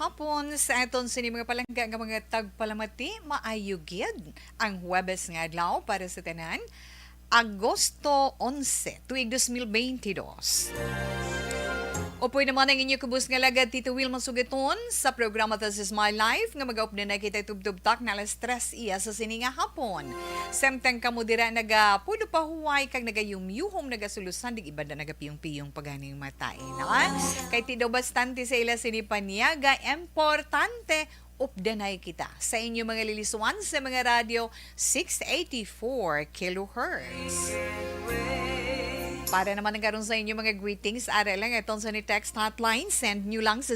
hapon sa aton sa mga palangga nga mga tagpalamati maayugid ang Huwebes nga adlaw para sa tanan Agosto 11 tuig 2022. Upoy naman ang inyo kubus nga lagad Tito Wilma Sugaton sa programa This Is My Life nga mag-up na kita tubtubtak na alas 3 iya sa sininga hapon. Semtang kamo dira naga pudo pa huway kag nagayumyuhom nagasulusan dig iba na nagapiyong-piyong paganing matay na. Kay tido bastante sa ila sinipaniaga importante updanay kita sa inyo mga lilisuan sa mga radyo 684 kilohertz. Para naman nagkaroon sa inyo mga greetings, ara lang itong sa ni text hotline. Send nyo lang sa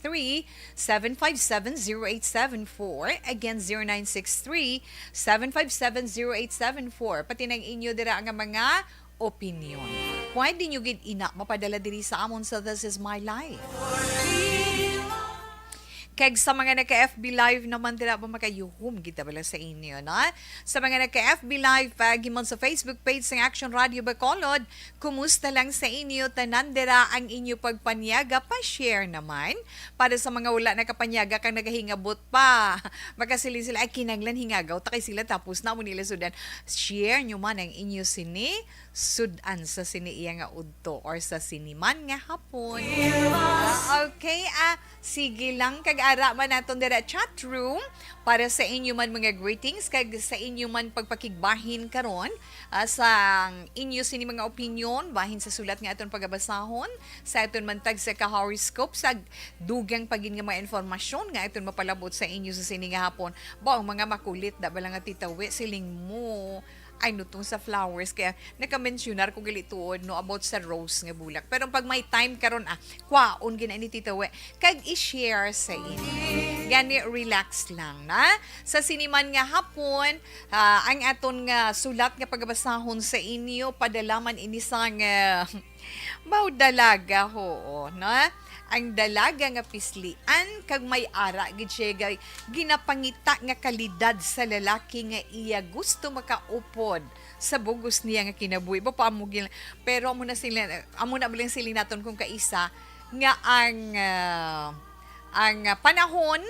0963-757-0874. Again, 0963-757-0874. Pati ng inyo dira ang mga opinion. Pwede nyo gid ina mapadala diri sa amon sa This Is My Life. Kag sa mga naka-FB Live naman dira pa makayuhom kita bala sa inyo, na? Sa mga naka-FB Live, gimon sa Facebook page ng Action Radio Bacolod, kumusta lang sa inyo, tanan dira ang inyo pagpanyaga, pa-share naman. Para sa mga wala nakapanyaga, kang nagahingabot pa. Makasili sila, ay kinanglan hingagaw, takay sila tapos na mo nila sudan. Share nyo man ang inyo sini, sudan sa sini iya nga udto or sa siniman nga hapon. Okay, sige lang, kag-ara man naton dira chat room para sa inyo man mga greetings, kag sa inyo man pagpakigbahin karon sa inyo sini mga opinion bahin sa sulat nga aton pagabasahon sa aton man tag sa ka-horoscope sa dugang pagin nga mga informasyon nga aton mapalabot sa inyo sa sini nga hapon. Ba ang mga makulit da bala nga titawi siling mo ay nutong sa flowers kaya naka-mentionar ko galituod no about sa rose nga bulak, pero pag may time karon kwaon gina ni Tita We kag i-share sa inyo gani relax lang na sa siniman nga hapon. Ang aton nga sulat nga pagbasahon sa inyo padalaman ini sang bao dalaga ho na ang dalaga nga pislian kag may ara gid siya ginapangita nga kalidad sa lalaki nga iya gusto makaupod sa bugos niya nga kinabuhi ba paamugil, pero amo na bilang sila naton kung kaisa nga ang panahon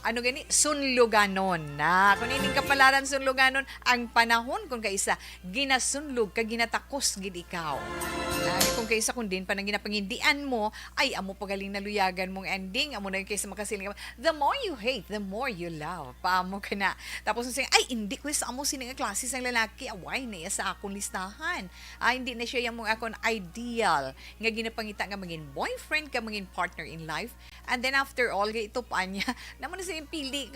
gani sunluganon na kung ining kapalaran sunluganon ang panahon kung kaisa ginasunlog ka ginatakos gid ikaw. Kung kaisa kung din pa nang ginapangindian mo ay amo pagaling na luyagan mong ending amo na kaysa makasiling the more you hate the more you love paamo ka na tapos sing ay hindi ko sa amo sini nga klase sang lalaki away na sa akong listahan hindi na siya yung akong ideal nga ginapangita nga maging boyfriend ka maging partner in life, and then after all ito pa niya naman na siya pili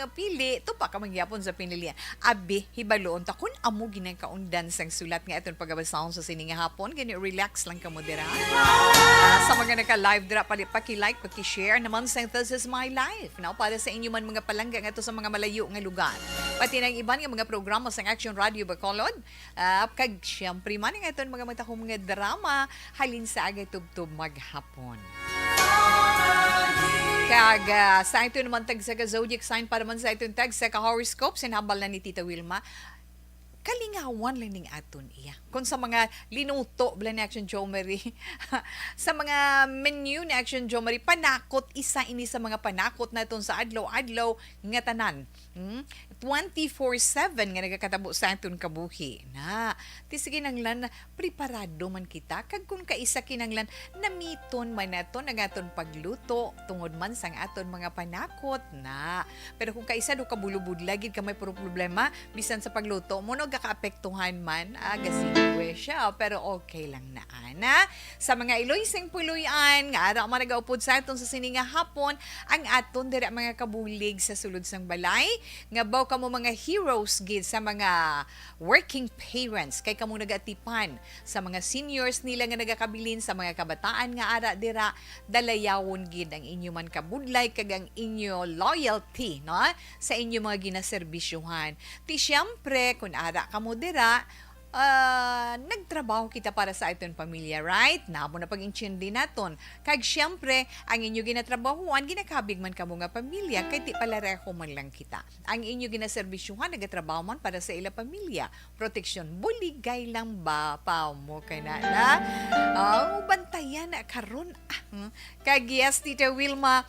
to pa ka mangyapon sa pinilian abi hibaloon ta kun amo ginang kaundan sang sulat nga aton pagabasahon sa sini nga hapon gani relax lang ka mo dira. Sa mga naka-live dira paki-like, paki-share naman sa This Is My Life. Now, para sa inyo man mga palangga nga sa mga malayo nga lugar. Pati ng iban nga mga programa sa Action Radio Bacolod. Kag siyempre man nga iton mga matahong mga drama halin sa agay tubtub maghapon. Kag sa ito naman tag sa zodiac sign para man sa ito tag sa horoscope sinabal na ni Tita Wilma. Kalingawan lang ning aton iya. Kung sa mga linuto bala ni Action Jomery, sa mga menu ni Action Jomery, panakot isa ini sa mga panakot naton sa adlaw-adlaw nga tanan. 24/7 nga nagakatabo sa aton kabuhi. Na, tisige nanglan preparado man kita kag kung kaisa kinanglan namiton man naton ang aton pagluto tungod man sang aton mga panakot na. Pero kung kaisa do kabulubud lagi ka may problema bisan sa pagluto mo no gakaapektuhan man gasigwe siya, pero okay lang na ana. Sa mga iloy sing puloyan nga ara man nagaupod sa aton sa sininga hapon ang aton dira mga kabulig sa sulod sang balay nga baw kamo mga heroes gid sa mga working parents kay kamo nagatipan sa mga seniors nila nga nagakabilin sa mga kabataan nga ara dira dalayawon gid ang inyo man kabudlay kag ang inyo loyalty no sa inyo mga ginaserbisyuhan. Ti syempre kun ara kamo dira nagtrabaho kita para sa aton pamilya, right? Namo na pag-intindi naton. Kag syempre, ang inyo ginatrabahuan, ginakabig man kamo nga pamilya, kay ti palareho man lang kita. Ang inyo ginaserbisyuhan, nagatrabaho man para sa ila pamilya. Proteksyon, buligay lang ba pa mo kay na? Bantayan na karon. Kag yes, Tita Wilma,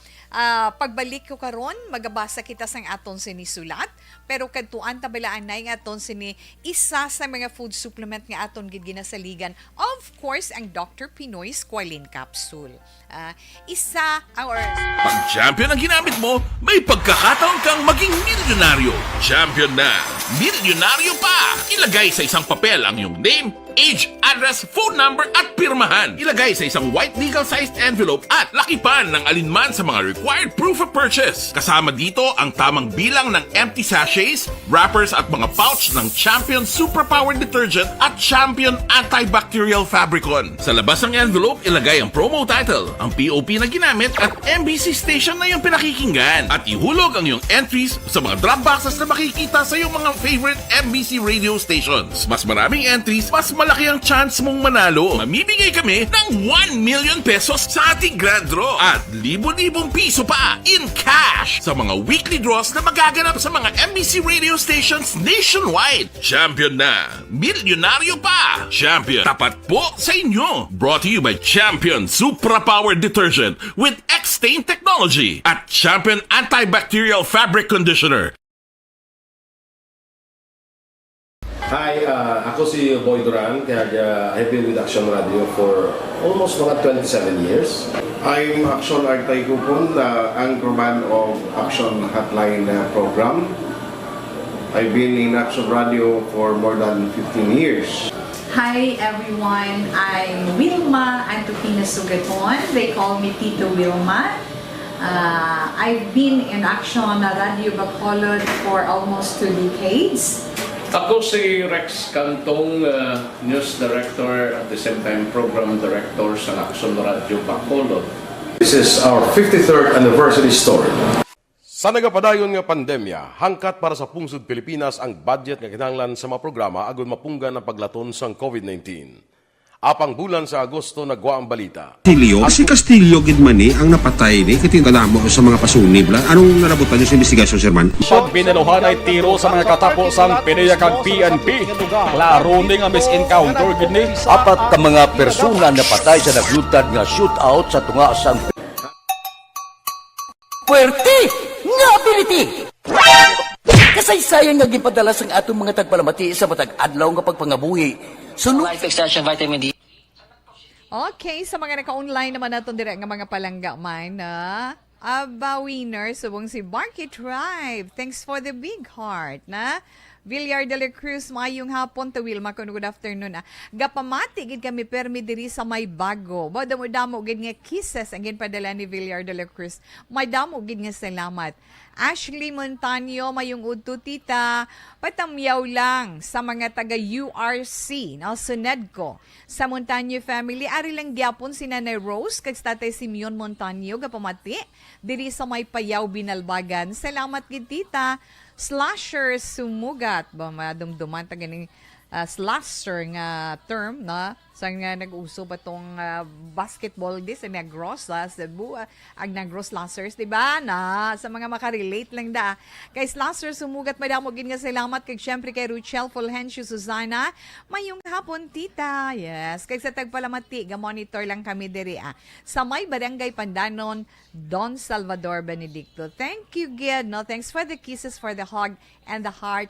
pagbalik ko karon, magabasa kita sang aton sinisulat, pero kadtuan tabalaan na yung aton sini isa sa mga food supplement nga aton gid ginasaligan. Of course, ang Dr. Pinoy Squalene Capsule. Pag champion ang ginamit mo, may pagkakataon kang maging milyonaryo. Champion na, milyonaryo pa! Ilagay sa isang papel ang iyong name, age, address, phone number at pirmahan. Ilagay sa isang white legal-sized envelope at lakipan ng alinman sa mga required proof of purchase. Kasama dito ang tamang bilang ng empty sachets, wrappers at mga pouch ng Champion Superpower Detergent at Champion Antibacterial Fabricon. Sa labas ng envelope, ilagay ang promo title, ang POP na ginamit at MBC station na yung pinakikinggan. At ihulog ang iyong entries sa mga drop boxes na makikita sa iyong mga favorite MBC radio stations. Mas maraming entries, mas malaki ang chance mong manalo. Mamibigay kami ng 1 million pesos sa ating grand draw at libo-libong piso pa in cash sa mga weekly draws na magaganap sa mga MBC radio stations nationwide. Champion na, milyonaryo pa. Champion, tapat po sa inyo. Brought to you by Champion Superpower Detergent with X-Stain Technology at Champion Antibacterial Fabric Conditioner. Hi, ako si Boy Duran, kaya I've been with Action Radio for almost mga 27 years. I'm Action Artay Kupon, anchorman of Action Hotline program. I've been in Action Radio for more than 15 years. Hi everyone, I'm Wilma Antofina Sugaton. They call me Tito Wilma. I've been in Action Radio Bacolod for almost 2 decades. Ako si Rex Cantong, News Director at the same time Program Director sa Action Radio Bacolod. This is our 53rd anniversary story. Sa nagapadayon nga pandemya, hangkat para sa pungsod Pilipinas ang budget nga kinahanglan sa mga programa agon mapunggan ang paglaton sang COVID-19. Apang bulan sa Agosto nagwa ang balita. Si Castillo gid man ni ang napatay ni kitingkadamo sa mga pasunib la. Anong narabutan niyo sa investigasyon, Sir Man? Pag binaluhan ay tiro sa mga katapos ang PIDEA kag PNP. Klaro ni nga misencounter gid ni. Apat ka mga persona napatay sa naglutad nga shootout sa tunga sang Puerte nga ability. Kasaysayan nga gipadala sang atong mga tagpalamati sa matag adlaw nga pagpangabuhi. Sunod Life Extension Vitamin D. Okay, sa mga naka-online naman natin direct nga mga palangga man na winner subong si Barky Tribe. Thanks for the big heart na. Villar de la Cruz, mayong hapon to Wilma, good afternoon. Gapamati gid kami permi diri sa may bago. Damo gid nga kisses ang ginpadala ni Villar de la Cruz. May damo gid nga salamat. Ashley Montaño, mayong udto tita, patamyaw lang sa mga taga URC, no, Sunedco. Sa Montaño family, ari lang gyapon si Nanay Rose, kag Tatay Simeon Montaño, gapamati, diri sa may Payaw Binalbagan. Salamat gid tita. Slasher sumugat ba madumduman ta ganing slasher nga term na sa nga nag-uso ba tong basketball dis sa Negros sa Cebu ag Negros Slashers, di ba? Na sa mga makarelate lang da. Kay Slasher sumugat madamo gid nga salamat kay syempre kay Ruchel Fulgencio Susana. Mayong hapon tita. Yes, kay sa tagpalamati ga monitor lang kami diri sa may Barangay Pandanon, Don Salvador Benedicto. Thank you, Gid. No, thanks for the kisses, for the hug and the heart,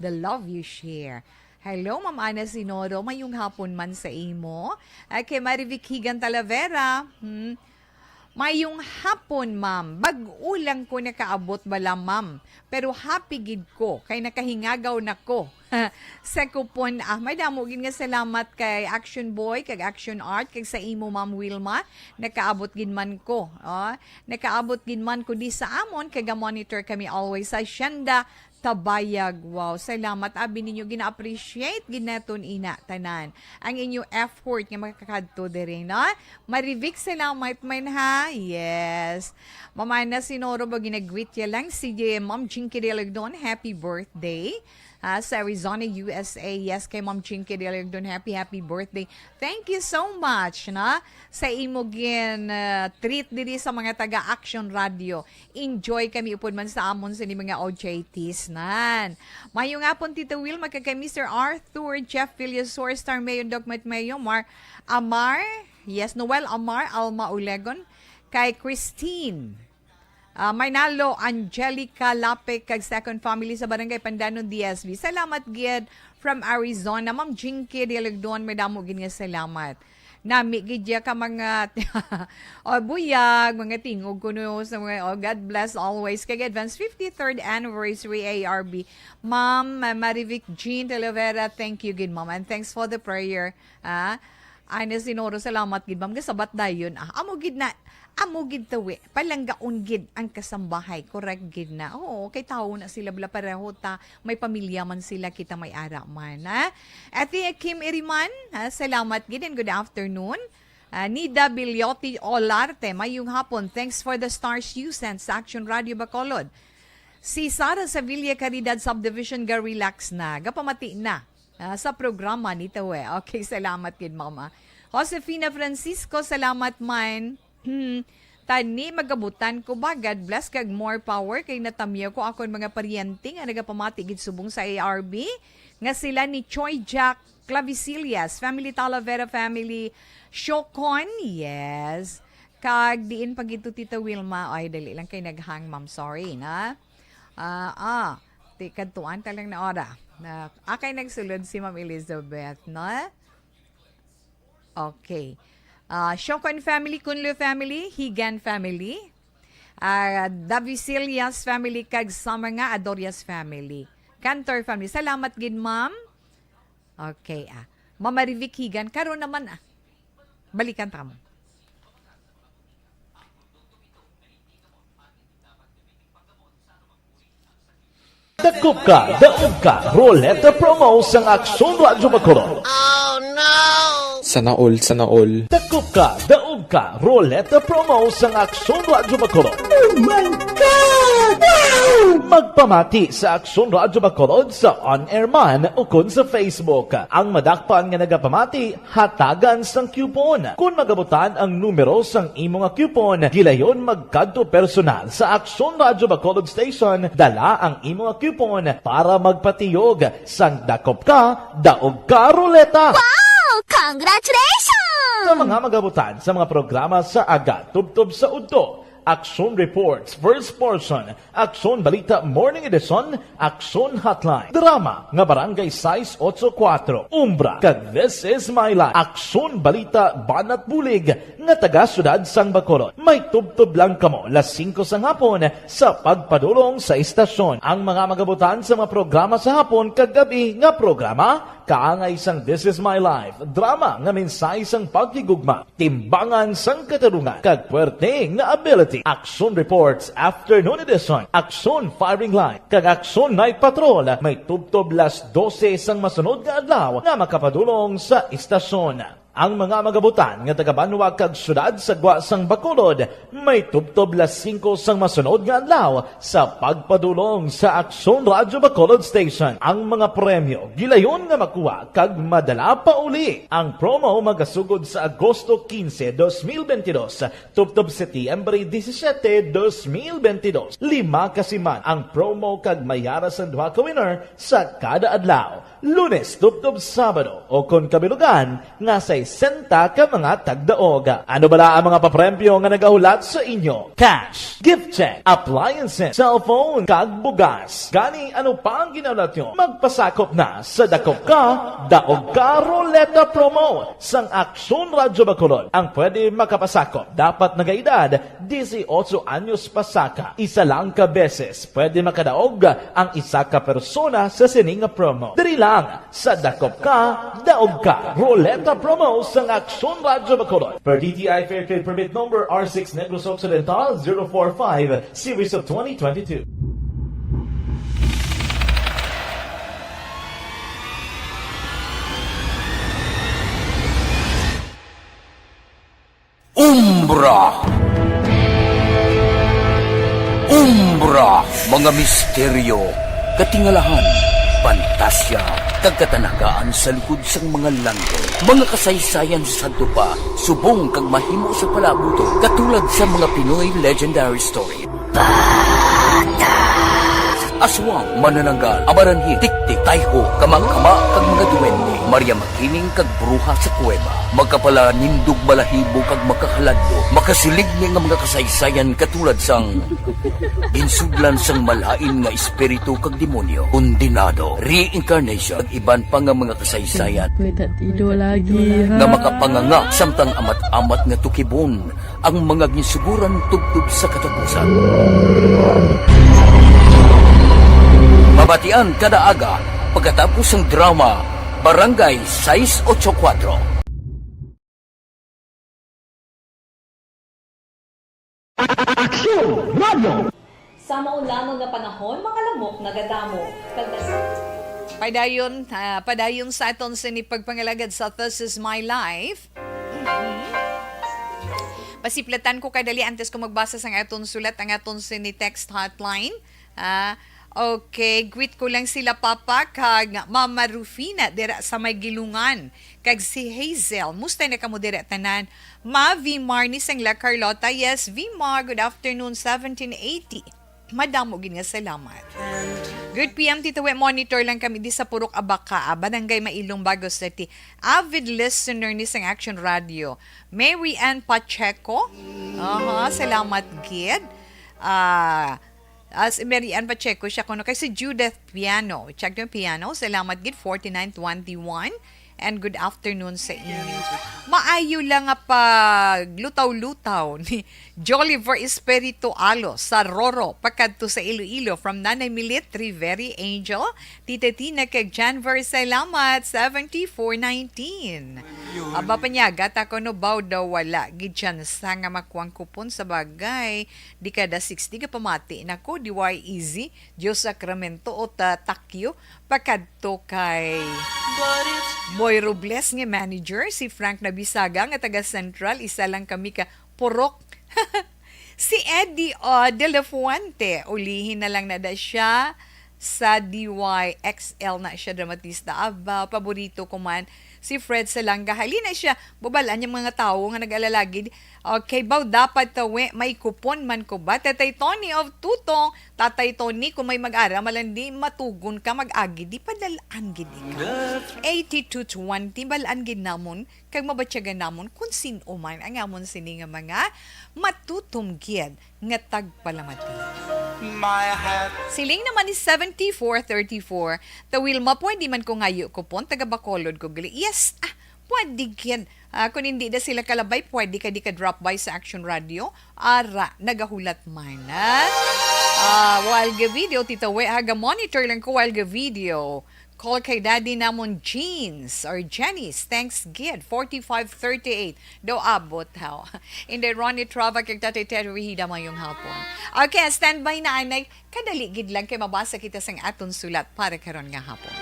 the love you share. Hello, Ma'am Ana Sinoro. Mayong hapon man sa imo. Kay Marivic Higan Talavera. Mayong hapon, ma'am. Bag-ulang ko nakaabot bala, ma'am. Pero happy gid ko. Kay nakahingagaw na ko. Sa kupon, may damo gid nga salamat kay Action Boy, kay Action Art, kay sa imo, Ma'am Wilma. Nakaabot gid man ko. Nakaabot gid man ko di sa amon. Kay ga-monitor kami always sa Shenda Tabayag. Wow, salamat. Abi ninyo gina-appreciate ginaton ina tanan. Ang inyo effort nga makakadto diri, no? Marivic, salamat man ha. Yes. Mama na Sinoro ba ginagwit ya lang si Ma'am Jinky Delagdon. Happy birthday. sa Arizona, USA. Yes, kay Ma'am Chinky Delagdon, happy birthday. Thank you so much na sa imogin treat diri sa mga taga-Action Radio. Enjoy kami upod man sa amon sa ni mga OJTs nan. Mayo nga pon Tito Will, magkakay Mr. Arthur, Jeff Villasor, Star Mayon, Dogmat Mayo, Amar, yes, Noel Amar, Alma Ulegon, kay Christine, Maynalo, Angelica Lape, kag second family sa Barangay Pandanon, DSB. Salamat, gid from Arizona. Ma'am Jinky Delagdon, may damo gid nga salamat. Nami gid ka mga buyag, mga tingog kuno sa mga God bless always. Kag advance 53rd anniversary ARB. Ma'am Marivic Jean Talavera, thank you gid ma'am, and thanks for the prayer. Ana sinoro, salamat gid ma'am. Kasabat dayon. Amo gid tawi, palanggaon gid ang kasambahay, correct gid na. Oo, kay tao na sila bla pareho ta, may pamilya man sila, kita may ara man. Ate Kim Iriman, salamat gid and good afternoon. Nida Bilyotti Olarte, mayong hapon, thanks for the stars you sent sa Action Radio Bacolod. Si Sara Sevilla Caridad Subdivision ga relax na, gapamati na sa programa nito Okay, salamat gid mama. Josefina Francisco, salamat man. Tani magabutan ko ba, God bless kag more power kay natamya ko ako mga paryente nga nagapamati gid subong sa ARB nga sila ni Choi Jack Clavicilias, family Talavera family, Shokon, yes. Kag diin pag ito Tita Wilma, ay dali lang kay naghang ma'am, sorry na. Kantuan ta lang na ora. Akay nagsulod si Ma'am Elizabeth, no? Okay. Shokon family, Kunlo family, Higan family, Davicilias family, kag sa mga Adorias family. Cantor family. Salamat gid ma'am. Okay, Mama Rivic Higan, karon naman balikan ta mo. Dakop ka, daog ka, Roleta Promo sa Aksyon Radyo Bacolod. Sana all. Dakop ka, daog ka, Roleta Promo sa Aksyon Radyo Bacolod. Oh my God! Magpamati sa Aksyon Radyo Bacolod sa on-air man o kun sa Facebook. Ang madakpan nga nagapamati, hatagan sang coupon. Kung magabutan ang numero sang imong coupon, gilayon magkadto personal sa Aksyon Radyo Bacolod Station, dala ang imong coupon para magpatiyog sang dakop ka, daog ka, Roleta. Congratulations! Sa mga magabutan sa mga programa sa Aga, Tubtob sa Udto, Action Reports, First Portion, Action Balita Morning Edition, Action Hotline, Drama, nga Barangay 684, Umbra, kag This Is My Life, Action Balita Banat Bulig, nga taga-syudad sang Bacolod. May tubtob lang kamo, las 5 sang hapon, sa pagpadulong sa istasyon. Ang mga magabutan sa mga programa sa hapon, kag gabi nga programa, kaangay sang This Is My Life, drama nga mensahe sang pagkigugma, timbangan sang katarungan, kag puwerte nga ability. Action Reports Afternoon Edition, Action Firing Line, kag Action Night Patrol, may tubtob las 12 sang masunod nga adlaw nga makapadulong sa istasyon. Ang mga magabutan nga taga-Banwa kag syudad sa Gwa sang Bacolod, may tubtob las 5 sang masunod nga adlaw sa pagpadulong sa Aksyon Radyo Bacolod Station. Ang mga premyo gilayon nga makuha kag madala pa uli. Ang promo magasugod sa Agosto 15, 2022, tubtob Setyembre 17, 2022. 5 kasiman ang promo kag mayara sa 2 ka winner sa kada adlaw. Lunes, tubtob Sabado o kon kabilugan nga sa 60 ka mga tagdaog. Ano bala ang mga papremyo nga nagahulat sa inyo? Cash, gift check, appliances, cellphone, kag bugas. Gani ano pa ang ginahulat nyo? Magpasakop na sa Dakop Ka, Daog Ka Roleta Promo sang Aksyon Radyo Bacolod. Ang pwede makapasakop dapat nagaedad 18 anyos pasaka. Isa lang ka beses pwede makadaog ang isa ka persona sa sining promo. Diri lang sa Dakop Ka, Daog Ka Roleta Promo sang Aksyon Radyo Bacolod. Per DTI Fair Trade Permit Number R6 Negros Occidental 045 Series of 2022. Umbra, mga misteryo, katingalahan, pantasya, kagkatanagaan sa likod sang mga lando. Mga kasaysayan sa Santo pa, subong kag mahimo sa palabuto, katulad sa mga Pinoy legendary story. Aswang, manananggal, amaranhi, tiktik, tayho, kamang-kama, kag mga duwende, Maria Makining kag bruha sa kuweba, magkapala nindog balahibo kag makahaladlo, makasilig niya nga mga kasaysayan katulad sang ginsudlan sang malain nga espiritu kag demonyo, kondinado, reincarnation, kag iban pa nga mga kasaysayan nga makapanganga samtang amat-amat nga tukibon ang mga ginsuguran tugtog sa katapusan. Mabatian kada aga pagkatapos ng drama Barangay 684. Sa maulamang nga panahon, mga lamok nagadamo. Padayon sa aton sinipagpangalagad sa This Is My Life. Pasiplatan ko kadali antes ko magbasa sa aton sulat ang aton sini-text hotline. Okay, greet ko lang sila Papa kag Mama Rufina dira sa may Gilungan. Kag si Hazel, musta na kamo dira tanan? Ma Vimar ni Sangla Carlota. Yes, Vimar, good afternoon 1780. Madamo gid nga salamat. Good PM Tito We, monitor lang kami di sa Purok Abaka, Barangay Mailong Bago City. Avid listener ni Sang Action Radio. Mary Ann Pacheco. Salamat gid. As Mary Ann Pacheco siya kuno kay si Judith Piano. Check yung piano. Salamat gid 4921. And good afternoon sa inyo. Maayo lang nga pag lutaw-lutaw ni Jolliver Espiritu Alo sa Roro pagkadto sa Iloilo from Nanay Military Very Angel. Tita Tina kag Janver, salamat 7419. Aba panyaga ta ko no baw daw wala gid chance nga makuang kupon sa bagay. Di kada 60 ka pamati nako diway easy Dios Sacramento o Takyo pagkadto kay Boy Robles nga manager, si Frank Nabisaga nga taga Central, isa lang kami ka purok. Si Eddie De La Fuente, ulihin na lang na da siya sa DYXL na siya dramatista. Aba, paborito ko man si Fred Salanga. Halina siya, babalaan yung mga tao nga nag-alalagid. Okay, baw dapat tawi, may kupon man ko ba? Tatay Tony of Tutong, Tatay Tony, kung may mag-ara, malandi, matugon ka, mag-agi, di padalaan gid ikaw. 8220, balaan gid namon, kag mabatsyagan namon, kung sino man, ang amon sini nga mga matutumgid nga tagpalamati. Siling naman is 7434. Tawil ma, pwede man ko ngayo kupon, taga Bacolod ko gali. Yes, pwede gid. Kung hindi na sila kalabay, pwede ka di ka drop by sa Action Radio. Ara, nagahulat man. While ga video, Tita We, haga monitor lang ko while ga video. Call kay Daddy namon Jeans or Jenny's. Thanks gid. 4538. Do abot how. In the Ronnie Trava kay Tatay Terry Hida mayong hapon. Okay, standby na anay. Kadali gid lang kay mabasa kita sang aton sulat para karon nga hapon.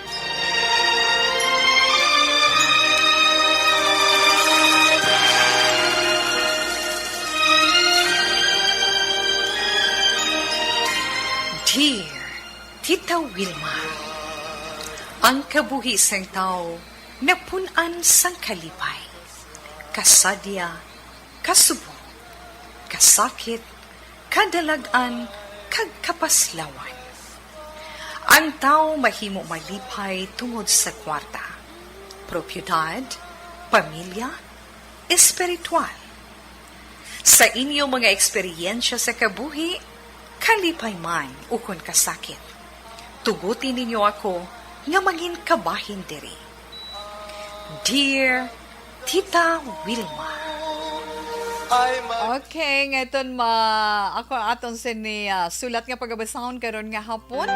Dear Tita Wilma, ang kabuhi sang tao napunan sang kalipay, kasadya, kasubo, kasakit, kadalagan, kag kapaslawan. Ang tao mahimo malipay tungod sa kwarta, propiedad, pamilya, espiritual. Sa inyo mga eksperyensya sa kabuhi, kalipay man ukon kasakit, tugutin ninyo ako nga maging kabahin diri. Dear Tita Wilma. Okay, ngayon ako aton sini sulat nga pagabasahon karon nga hapon.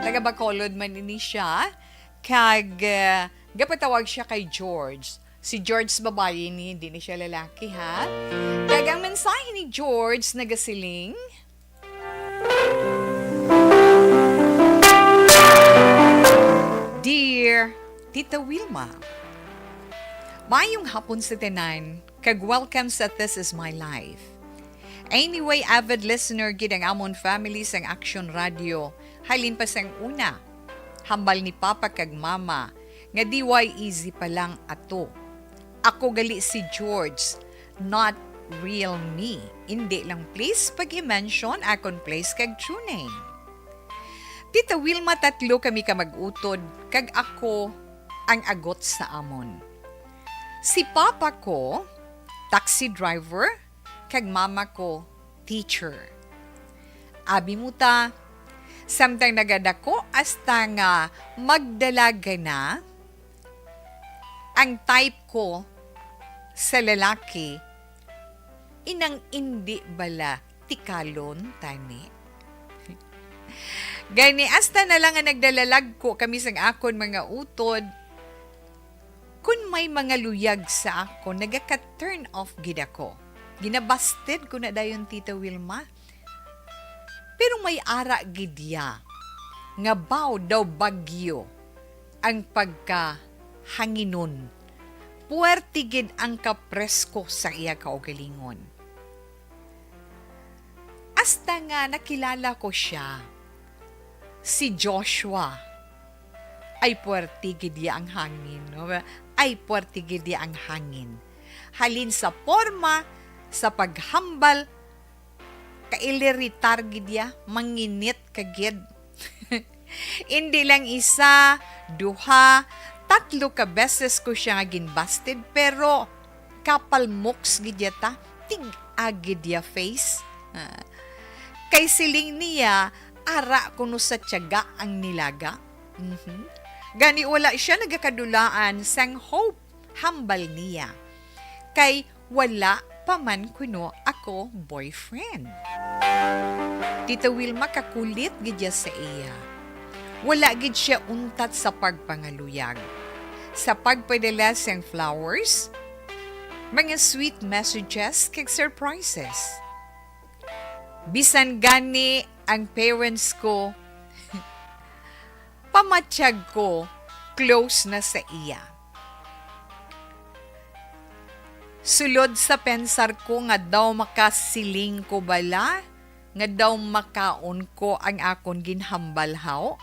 Taga Bacolod man ini siya. Kag gapatawag siya kay George. Si George babae ni, hindi ni siya lalaki ha. Kag ang mensahe ni George nagasiling, Dear Tita Wilma, mayong hapon sa tanan, kag welcome sa This Is My Life. Anyway, avid listener gid ang amon family sang Action Radio. Halin pa sang una. hambal ni Papa kag Mama, nga di way easy pa lang ato. Ako gali si George, not real me. Hindi lang please pag i-mention akon place kag true name. Tita Wilma, 3 kami ka mag-utod, kag ako ang agot sa amon. Si Papa ko, taxi driver, kag Mama ko, teacher. Abi mo ta, samtang nagadako hasta nga magdalaga na, ang type ko sa lalaki, inang hindi bala tikalon tani. Gani hasta na lang nga nagdalalag ko kami sang akon mga utod, kung may mga luyag sa ako, nagaka-turn off gid ako. Ginabasted ko na dayon Tita Wilma. Pero may ara gidya nga baw daw bagyo ang pagkahanginon. Puwerte gid ang kapresko sa iya kaugalingon. Hasta nga nakilala ko siya, si Joshua, ay puwerte gid ya ang hangin. No? Ay puwerte gid ya ang hangin. Halin sa forma, sa paghambal, kailiritar gid ya, manginit kagid. Hindi lang isa, 2, 3 ka beses ko siya nga ginbasted, pero kapalmoks gid yata, tig-agid ya face. Kay siling niya, ara kuno sa tiyaga ang nilaga. Gani wala siya nagakadulaan sang hope, hambal niya. Kay wala pa man kuno ako boyfriend. Tita Wilma, kakulit gid sa iya. Wala gid siya untat sa pagpangaluyag. Sa pagpadala sang flowers, mga sweet messages kag surprises. Bisan gani ang parents ko, pamatsyag ko, close na sa iya. Sulod sa pensar ko nga daw makasiling ko bala, nga daw makaon ko ang akon ginhambalhaw.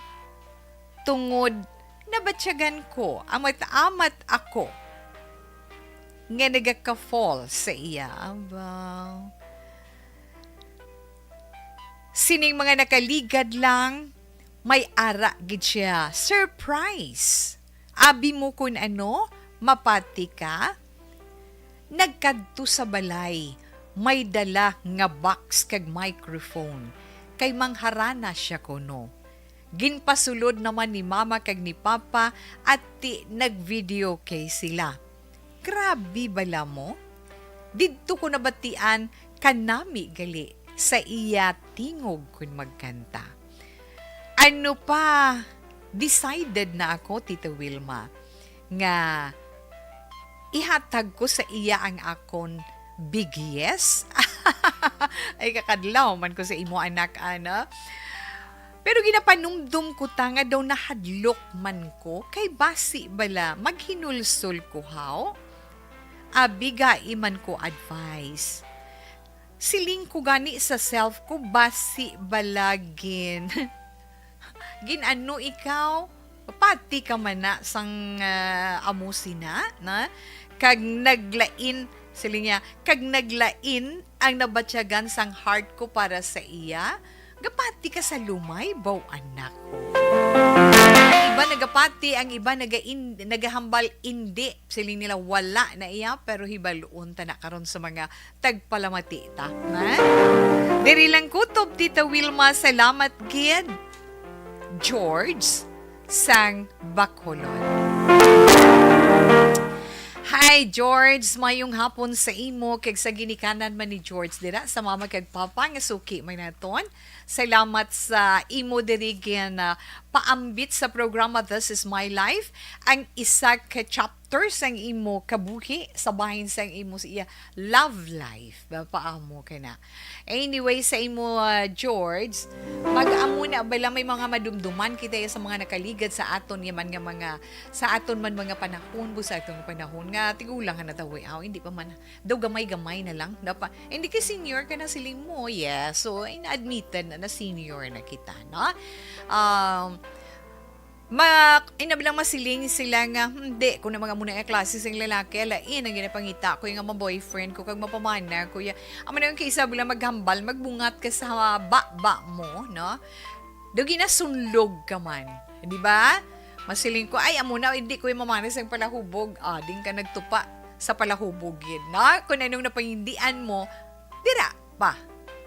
Tungod, nabatsyagan ko, amat-amat ako, nga nagaka-fall sa iya. Aba. Sining mga nakaligad lang, may ara gid siya. Surprise! Abi mo kun ano, mapati ka? Nagkadto sa balay, may dala nga box kag microphone. Kay mangharana siya kuno. Ginpasulod naman ni Mama kag ni Papa at nag-video kay sila. Grabe bala mo? Didto ko nabatian kanami gali sa iya tingog kun magkanta. Ano pa, decided na ako, Tita Wilma, nga ihatag ko sa iya ang akon big yes. Ay kakadlaw man ko sa imo anak, ana. Pero ginapanumdum ko ta nga daw nahadlok man ko, kay basi bala, maghinulsol ko haw. Abiga iman ko advice. Siling ko gani sa self ko, basi balagin. Ginano ikaw, pati ka man na sang amusina, na? Kag naglain, siling niya, kag naglain ang nabatsyagan sang heart ko para sa iya, gapati ka sa lumay, baw anak ko. Iba nagapati, ang iba nagahambal, hindi. Siling nila wala na iya, pero hibaluon ta na karon sa mga tagpalamati ta. Diri lang kutob, Tita Wilma, salamat gid. George sang Bacolod. Hi George, mayong hapon sa imo kag sa ginikanan man ni George dira sa mama kag papa nga suki may naton. Salamat sa imo diri paambit sa programa This Is My Life, ang isa ka chapter sang imo kabuhi sa bahin sang imo siya love life. Paamo ka na. Anyway, sa imo George, mag-amo na bala may mga madumduman kita sa mga nakaligad sa aton yaman nga mga sa aton man mga panahon bu sa atong panahon nga tigulang na daw hindi pa man daw gamay-gamay na lang dapat hindi ka senior ka na siling mo, yes, so in-admitted na senior na kita, no? inabilang masiling sila nga, hindi, kung na mga muna klase sing lalaki, alain, ang ginapangita ko yung mga boyfriend ko, kag mapamana, kuya. Amo na yung kaysa bilang maghambal, magbungat ka sa ba mo, no? Do ginasunlog ka man. Di ba? Masiling ko, ay, amo na, hindi ko yung mamanas ang palahubog. Ading ka nagtupa sa palahubog yun, no? Kung anong napangindian mo, dira pa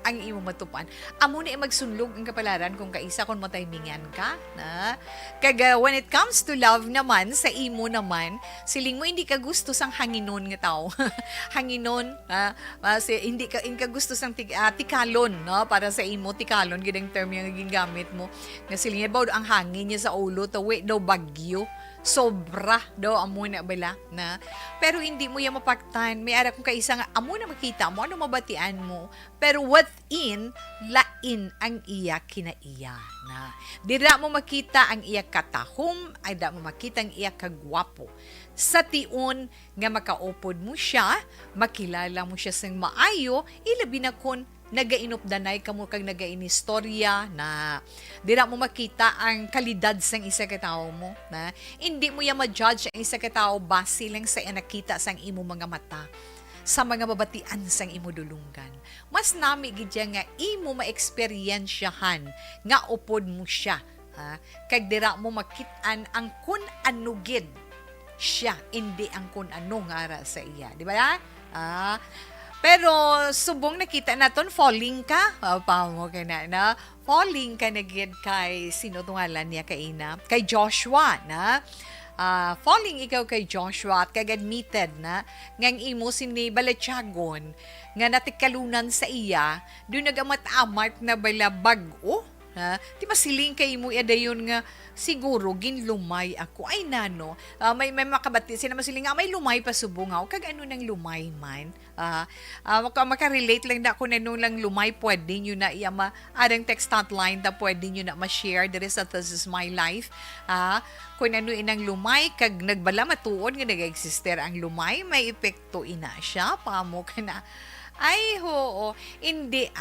ang imo matupan. Amo na magsunlog ang kapalaran kung kaisa kung mataymingan ka. Na? Kaga when it comes to love naman, sa imo naman, siling mo hindi ka gusto sang hanginon nga tao. Hanginon, hindi ka gusto sang tikalon, no? Para sa imo, tikalon, gidang term yung gingamit mo. Nga siling about ang hangin niya sa ulo, tawi daw bagyo. Sobra daw amo na bala na pero hindi mo yan mapaktan may ara kung kaisa nga amo na makita mo ano mabatian mo pero what in lain ang iya kinaiya na dira mo makita ang iya katahom ay da mo makita ang iya kagwapo sa tion nga makaupod mo siya makilala mo siya sang maayo ilabi na kon nagainupdanay kamo kag nagainistorya na dira mo makita ang kalidad sang isa ka tawo mo na hindi mo ya ma-judge ang isa ka tawo base lang sa nakita sang imo mga mata sa mga babatian sang imo dulunggan mas nami gid nga imo ma-experiensyahan nga upod mo siya kag dira mo makit-an ang kun ano gid siya hindi ang kun ano nga ara sa iya di ba pero subong nakita naton falling ka. Mo ka na. Falling ka na gid kay sino tungalan niya kay Joshua na. Falling ikaw kay Joshua at kag-admitted na ngang imo sini Balachagon nga natikalunan sa iya doon nagamat-amat na bala bag-o. Di ba siling kay mo dayon nga siguro ginlumay ako ay nano may makabati sila masiling nga may lumay pa subungaw kag ano nang lumay man makarelate lang na kung ano lang lumay pwede nyo na iya arang text hotline na pwede nyo na ma-share there is a This Is My Life kung ano inang lumay kag nagbala matuod nga nag-exister ang lumay may epekto ina siya pamo ka na ay hoo hindi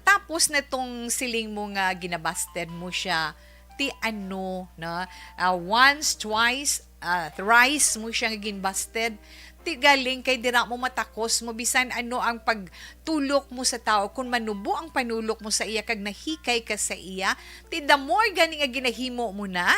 tapos na tong siling mo nga ginabasted mo siya ti ano na once, twice, thrice mo siya ginbasted ti galing kay dira mo matakos mo bisan ano ang pagtulok mo sa tao kung manubo ang panulok mo sa iya kag nahikay ka sa iya ti the more gani nga ginahimo mo na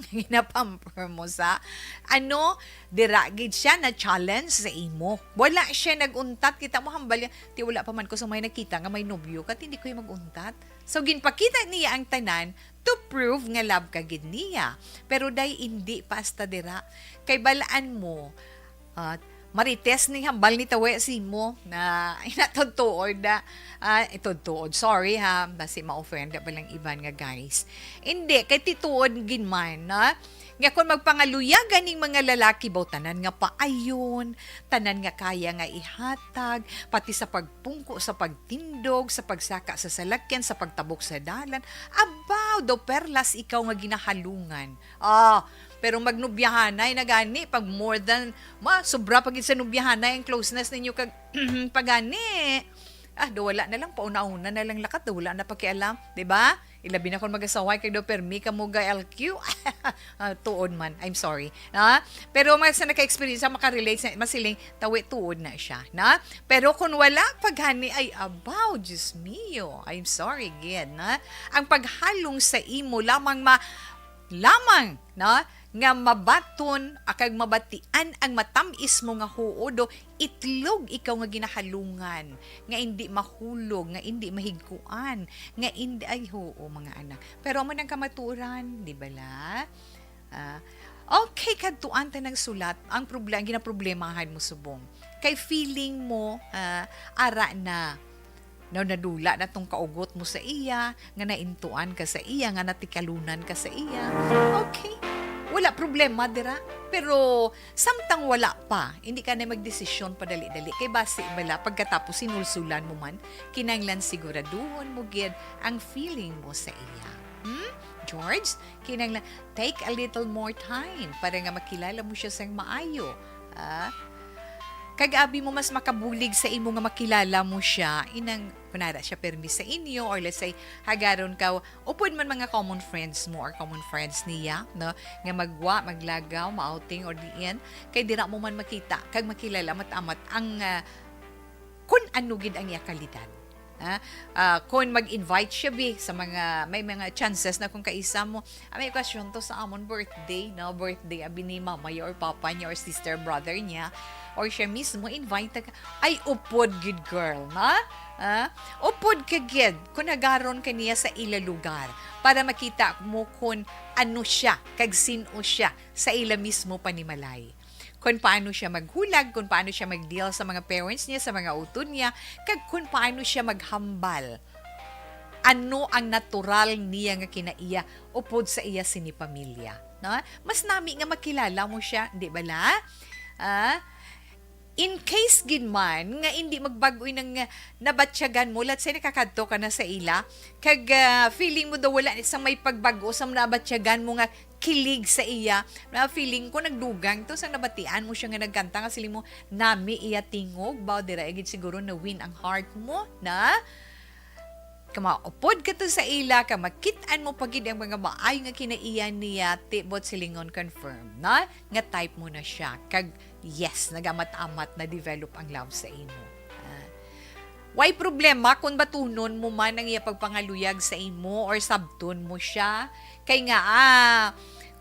ginapamper mo sa ano dira gid siya na challenge sa imo wala siya naguntat kita mo hambal ti wala pa man ko sa may nakita nga may nobyo kat hindi ko maguntat so ginpakita niya ang tanan to prove nga love ka gid niya pero day hindi pasta dira kay balaan mo marites ni hambal ni tawe si mo na inatodtuod itodtuod sorry ha basi ma-offend ba lang iban nga guys hindi kay tituod ginman na nga kung magpangaluya ganing mga lalaki baw tanan nga paayon tanan nga kaya nga ihatag pati sa pagpungko sa pagtindog sa pagsaka sa salakyan sa pagtabok sa dalan abaw do perlas ikaw nga ginahalungan pero magnubyahanay na gani pag more than sobra pag sa nubyahanay ang closeness ninyo kag pagani do wala na lang pauna-una na lang lakat do wala na pakialam di ba ilabi na kon mag-asaway kay do permi ka mo ga LQ tuod man I'm sorry pero mas na naka-experience makarelate sa masiling tawi tuod na siya na pero kung wala paghani ay abaw Diyos mio I'm sorry again ang paghalong sa imo lamang nga mabaton akag mabatian ang matamis mo nga huodo itlog ikaw nga ginahalungan nga hindi mahulog nga hindi mahigkuan nga hindi ay mga anak pero mo nang kamaturan di bala okay kadtuan ta ng sulat ang ginaproblemahan mo subong kay feeling mo ara na nadula na tong kaugot mo sa iya nga naintuan ka sa iya nga natikalunan ka sa iya okay wala problema dira pero samtang wala pa hindi ka na magdesisyon padali-dali kay base bala pagkatapos sinulsulan mo man kinahanglan siguraduhon mo gid ang feeling mo sa iya George kinahanglan take a little more time para nga makilala mo siya sang maayo kag abi mo mas makabulig sa imo nga makilala mo siya, inang kunara siya permis sa inyo, or let's say hagaron ka upod man mga common friends mo or common friends niya, no, nga maglagaw, ma-outing or diyan, kay dira mo man makita kag makilala matamat ang kun ano gid ang iya kalidad. Kung mag-invite siya sa mga may mga chances na kung kaisa mo may okasyon to sa amon birthday, no, birthday abi ni mama niya or papa niya or sister brother niya, or siya mismo invite ka, ay upod good girl, na upod ka gid kung nagaron ka niya sa ila lugar para makita mo kung ano siya kag sino siya sa ila mismo panimalay, kung paano siya maghulag, kung paano siya mag-deal sa mga parents niya, sa mga utod niya, kag kung paano siya maghambal. Ano ang natural niya nga kinaiya upod sa iya sini pamilya. No? Mas nami nga makilala mo siya, di ba la? In case gid man nga hindi magbagoy nang nabatsyagan mo, let's say nakakadto ka na sa ila, kag feeling mo daw wala isang may pagbago sa nabatsyagan mo nga kilig sa iya, na feeling ko nagdugang to sa nabatian mo siya nga nagkanta nga sili mo nami iya tingog baw dira gid siguro na win ang heart mo, na kamaupod ka to sa ila, ka makitaan mo pagid ang mga maayo nga kinaiyan niya, tibot silingon confirm na nga type mo na siya, kag yes, nagamat-amat na develop ang love sa imo. Why problema kung batunon mo man ang iya pagpangaluyag sa imo or sabton mo siya, kay nga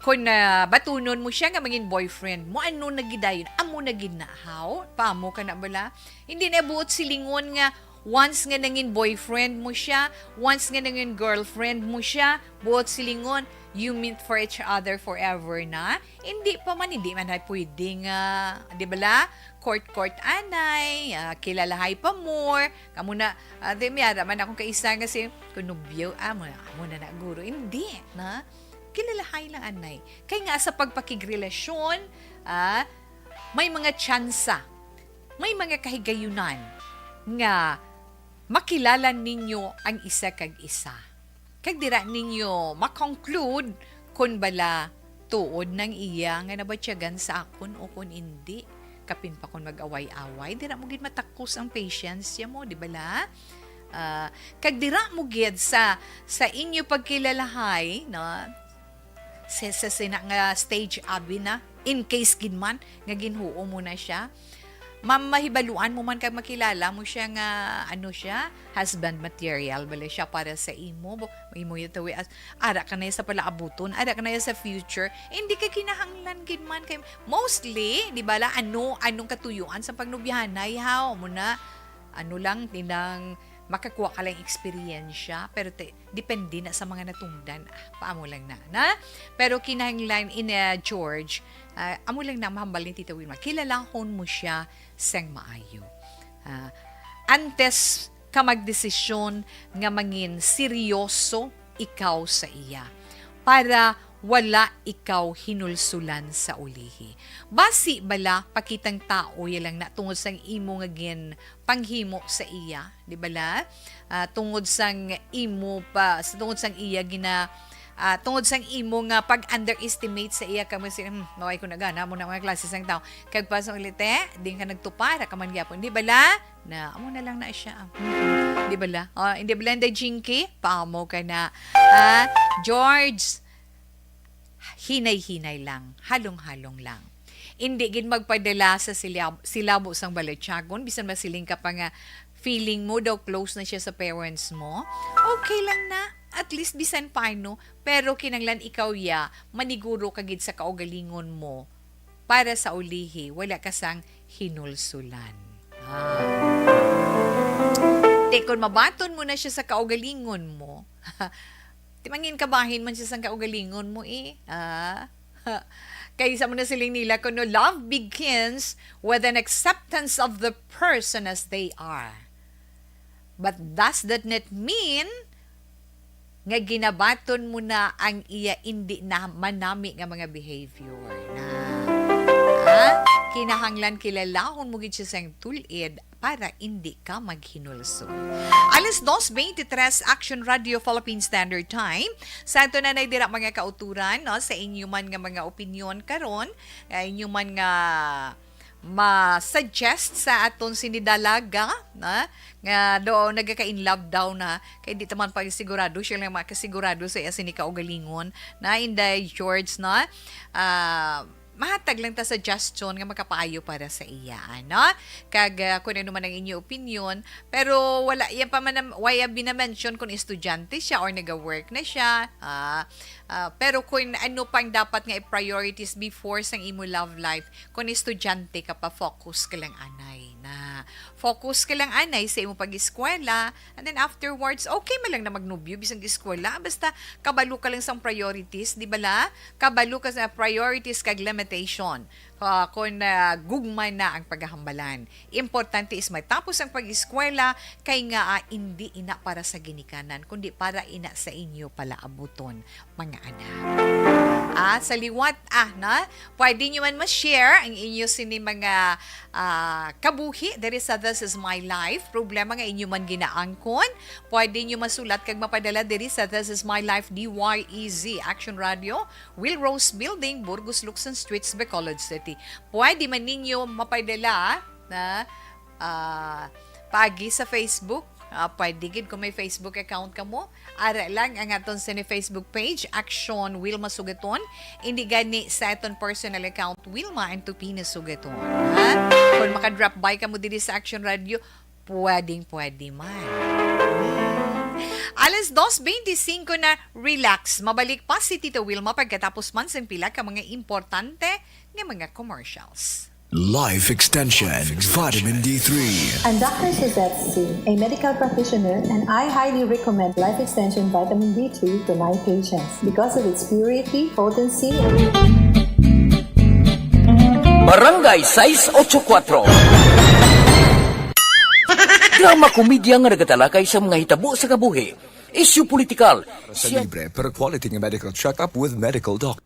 kung batunon mo siya nga mangin boyfriend mo, ano nagidayon, amo naginahaw, paamo ka na bala, hindi na buot silingon nga once nga nangin boyfriend mo siya, once nga nangin girlfriend mo siya, buot silingon, you meet for each other forever na. Hindi man ay pwedeng, di ba la? Court anay, kilalahay pa more, kamo na, di miyara man akong kaisa nga si, kunubyo, amo na guro, hindi, na? Kilalahay lang anay. Kaya nga sa pagpakigrelasyon, may mga tsansa, may mga kahigayunan, nga makilala ninyo ang isa kag isa. Kag dira ninyo makonclude kung bala tuod ng iya nga nabatsyagan sa akon o kung hindi. Kapin pa kung mag-away-away, dira mo gid matakos ang patience ya mo, di bala? Kag dira mo gid sa inyo pagkilalahay, no? Sa nga stage abi na, in case gid man nga ginhuo mo na siya, mahibaluan mo man kag makilala mo siya nga ano siya, husband material bala siya para sa imo yung tawi as ara ka na sa palaabuton, ara ka na sa future, hindi ka kinahanglan gid man kay mostly di bala anong katuyuan sa pagnubyahanay haw mo na ano lang tinang makakuha ka lang experience, pero depende na sa mga natungdan. Paamo lang na. Pero kinahanglan in George, amo lang na mahambal ni Tita Wilma, kilalahon mo siya sang maayo. Antes ka magdesisyon nga mangin seryoso ikaw sa iya, para wala ikaw hinulsulan sa ulihi. Basi bala pakitang tao yalang na tungod sang imo nga gin panghimo sa iya, di bala? Tungod sang imo pa, tungod sang iya tungod sang imo nga pag-underestimate sa iya kamo si maway ko na gana mo na mga klase sang tao. Kag pasong ulite, di ka nagtupara ka man gyapon, di bala? Na amo na lang na siya. Di bala? Hindi bala nda jinky, paamo ka na. George, hinay-hinay lang, halong-halong lang. Hindi gid magpadala sa silabo sang balatsyagon, bisan masiling ka pa nga feeling mo daw close na siya sa parents mo. Okay lang na, at least bisan paano, pero kinanglan ikaw maniguro ka gid sa kaugalingon mo para sa ulihi, wala ka sang hinulsulan. Kung mabaton mo na siya sa kaugalingon mo, timangin kabahin man siya sa kaugalingon mo Kaysa mo na siling nila kung love begins with an acceptance of the person as they are. But does that not mean nga ginabaton mo na ang iya hindi na manami nga mga behavior na kinahanglan kilalahon mo gid siya sang tulid para hindi ka maghinulso. Alas 2:23 Action Radio Philippine Standard Time. Sa ito na dira mga kauturan, no, sa inyo man nga mga opinion karon, inyo man nga ma-suggest sa aton sinidalaga na nga do nagaka-in love daw na kay di taman pag sigurado siya lang makasigurado sa iya sini kaugalingon na inday George na mahatag lang ta suggestion nga makapayo para sa iya ano kag kung ano man ang inyong opinion pero wala yan pa man why bina-mention kung estudyante siya or naga-work na siya pero kung ano pang dapat nga i-priorities before sang imo love life kung estudyante ka pa focus ka lang anay na focus ka lang anay sa imo pag-eskwela and then afterwards okay man lang na magnubyo bisang eskwela basta kabalo ka lang sang priorities di bala kabalo ka sa priorities kag limitation kung gugma na ang paghahambalan. Importante is matapos ang pag-eskwela kay nga hindi ina para sa ginikanan kundi para ina sa inyo pala abuton mga anak. Sa liwat na pwede nyo man ma-share ang inyo sini mga kabuhi there is a This Is My Life problema nga inyo man ginaangkon pwede nyo masulat kag mapadala there is a This Is My Life DYEZ Action Radio Will Rose Building Burgos Luxon Streets Bacolod City. Pwede man ninyo mapadala na pagi sa Facebook. Pwede gid kung may Facebook account ka mo. Ara lang ang aton sa Facebook page, Action Wilma Sugaton. Hindi gani sa aton personal account, Wilma and Tupina Sugaton. Kung maka-drop by ka mo dito sa Action Radio, pwede man. Alas 2:25 na relax. Mabalik pa si Tito Wilma pagkatapos man sa pila ka mga importante nga mga commercials. Life Extension, Vitamin D3. I'm Dr. Suzette C., a medical practitioner, and I highly recommend Life Extension Vitamin D3 to my patients because of its purity, potency, and... Barangay 684 Drama komedya nga nagatalakay sa mga hitabo sa kabuhi. Issue politikal. Sa libre pero quality nga medical check-up with medical doctor.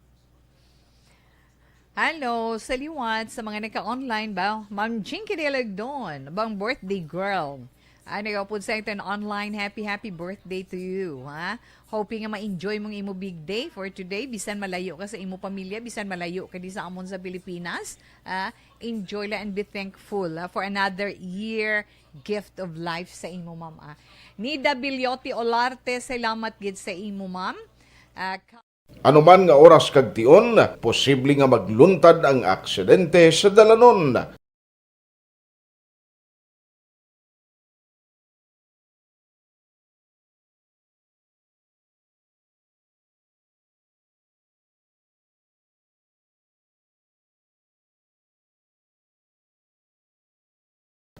Hello, saliwat sa mga naka-online ba? Ma'am Jinky Delagdon, bang birthday girl. Nagapod sa ito online, happy birthday to you. Hoping nga ma-enjoy mong imo big day for today. Bisan malayo ka sa imo pamilya, bisan malayo ka di sa amon sa Pilipinas. Enjoy la and be thankful for another year gift of life sa imo, ma'am. Nida Bilyote Olarte, salamat gid sa imo, ma'am. Anuman nga oras kag tion, posible nga magluntad ang aksidente sa dalanon.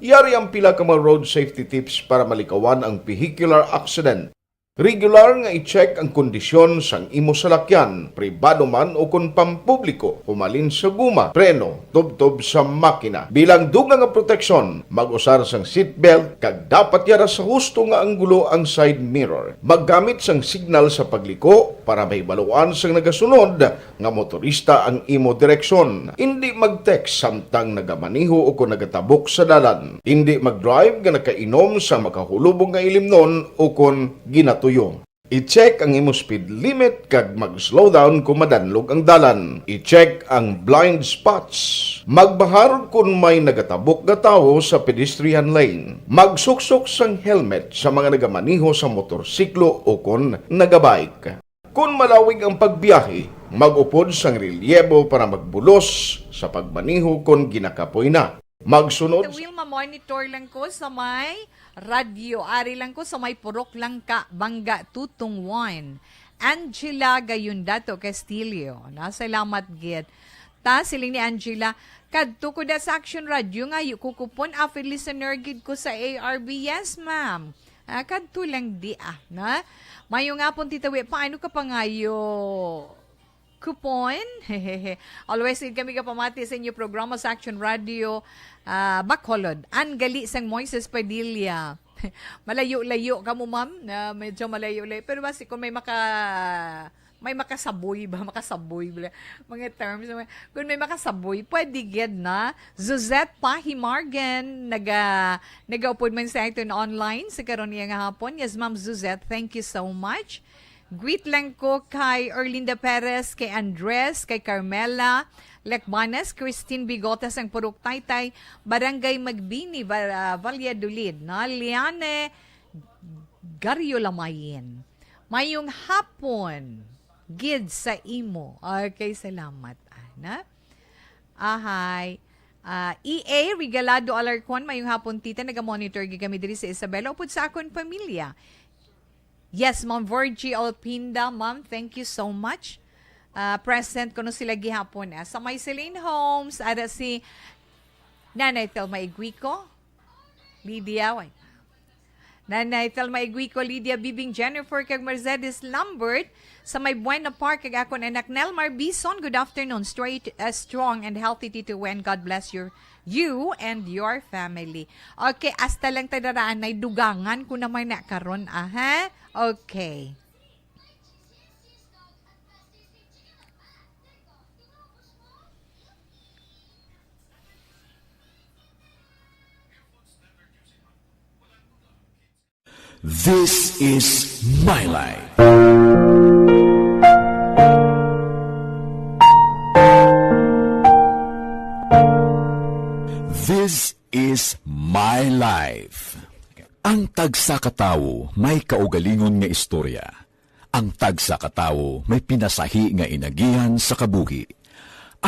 Yari ang pila ka mga road safety tips para malikawan ang vehicular accident. Regular nga i-check ang kondisyon sang imo salakyan, pribado man o kung pampubliko, humalin sa guma, preno, tubtob sa makina. Bilang dugang nga proteksyon, mag-usar sang seatbelt, kag dapat yara sa husto nga anggulo ang side mirror. Maggamit sang signal sa pagliko para may baluan sang nagasunod nga motorista ang imo direksyon. Hindi mag-text samtang nagamaniho o kung nagatabok sa dalan. Hindi mag-drive nga nakainom sa makahulubong nga ilimnon o kung ginato tuyo. I-check ang imo speed limit kag mag-slow down kung madanlog ang dalan. I-check ang blind spots. Magbahar kung may nagatabok nga tawo sa pedestrian lane. Magsuksok sang helmet sa mga nagamaniho sa motorsiklo o kung nagabike. Kung malawig ang pagbiyahe, mag-upod sang relyebo para magbulos sa pagmaniho kung ginakapoy na. Magsunod. Wilma, monitor lang ko sa may radyo. Ari lang ko sa may purok lang ka. Bangga tutong 1. Angela Gayundato Castillo. Nasalamat gid. Ta siling ni Angela. Kadto ko da sa Action Radio nga yu kukupon after listener gid ko sa ARB. Yes, ma'am. Kadto lang di na. Mayo nga pon titawi. Paano ka pa ngayo? Coupon. Always kami kapamati sa inyo programa sa Action Radio Bacolod. Angali sang Moises Padilla. Malayo-layo ka mo, ma'am. Medyo malayo-layo. Pero basi kung may makasaboy ba? Makasaboy ba? Mga terms. Kung may makasaboy, pwede gid na. Zuzette Pahimargan, nag-upod man sa ito online sa karon niya nga hapon. Yes, ma'am Zuzette, thank you so much. Greet lang ko kay Erlinda Perez, kay Andres, kay Carmela Lekbanes, Christine Bigotes ang Purok Taytay, Barangay Magbini, Valladolid, na Liane Garyo Lamayin. Mayong hapon, gid sa imo. Okay, salamat, Ana. Ahay. EA, Regalado Alarcon, mayong hapon tita, naga-monitor gigami diri sa Isabela, upod sa akong pamilya. Yes, Ma'am Virgie Alpinda, Ma'am, thank you so much. Present ko no sila gihapon. Sa may Celine Homes, ada si Nanay Telma Iguico, Lydia, Nanay Telma Iguico, Lydia Bibing, Jennifer, kag Mercedes Lambert, sa may Buena Park, kag akon anak Nelmar Bison, good afternoon, strong and healthy Tito Wen, God bless you and your family. Okay, hasta lang tadaraan na dugangan ko naman na karon, aha? Okay. This is my life. This is my life. Ang tagsakatawo may kaugalingon nga istorya. Ang tagsakatawo may pinasahi nga inagihan sa kabuhi.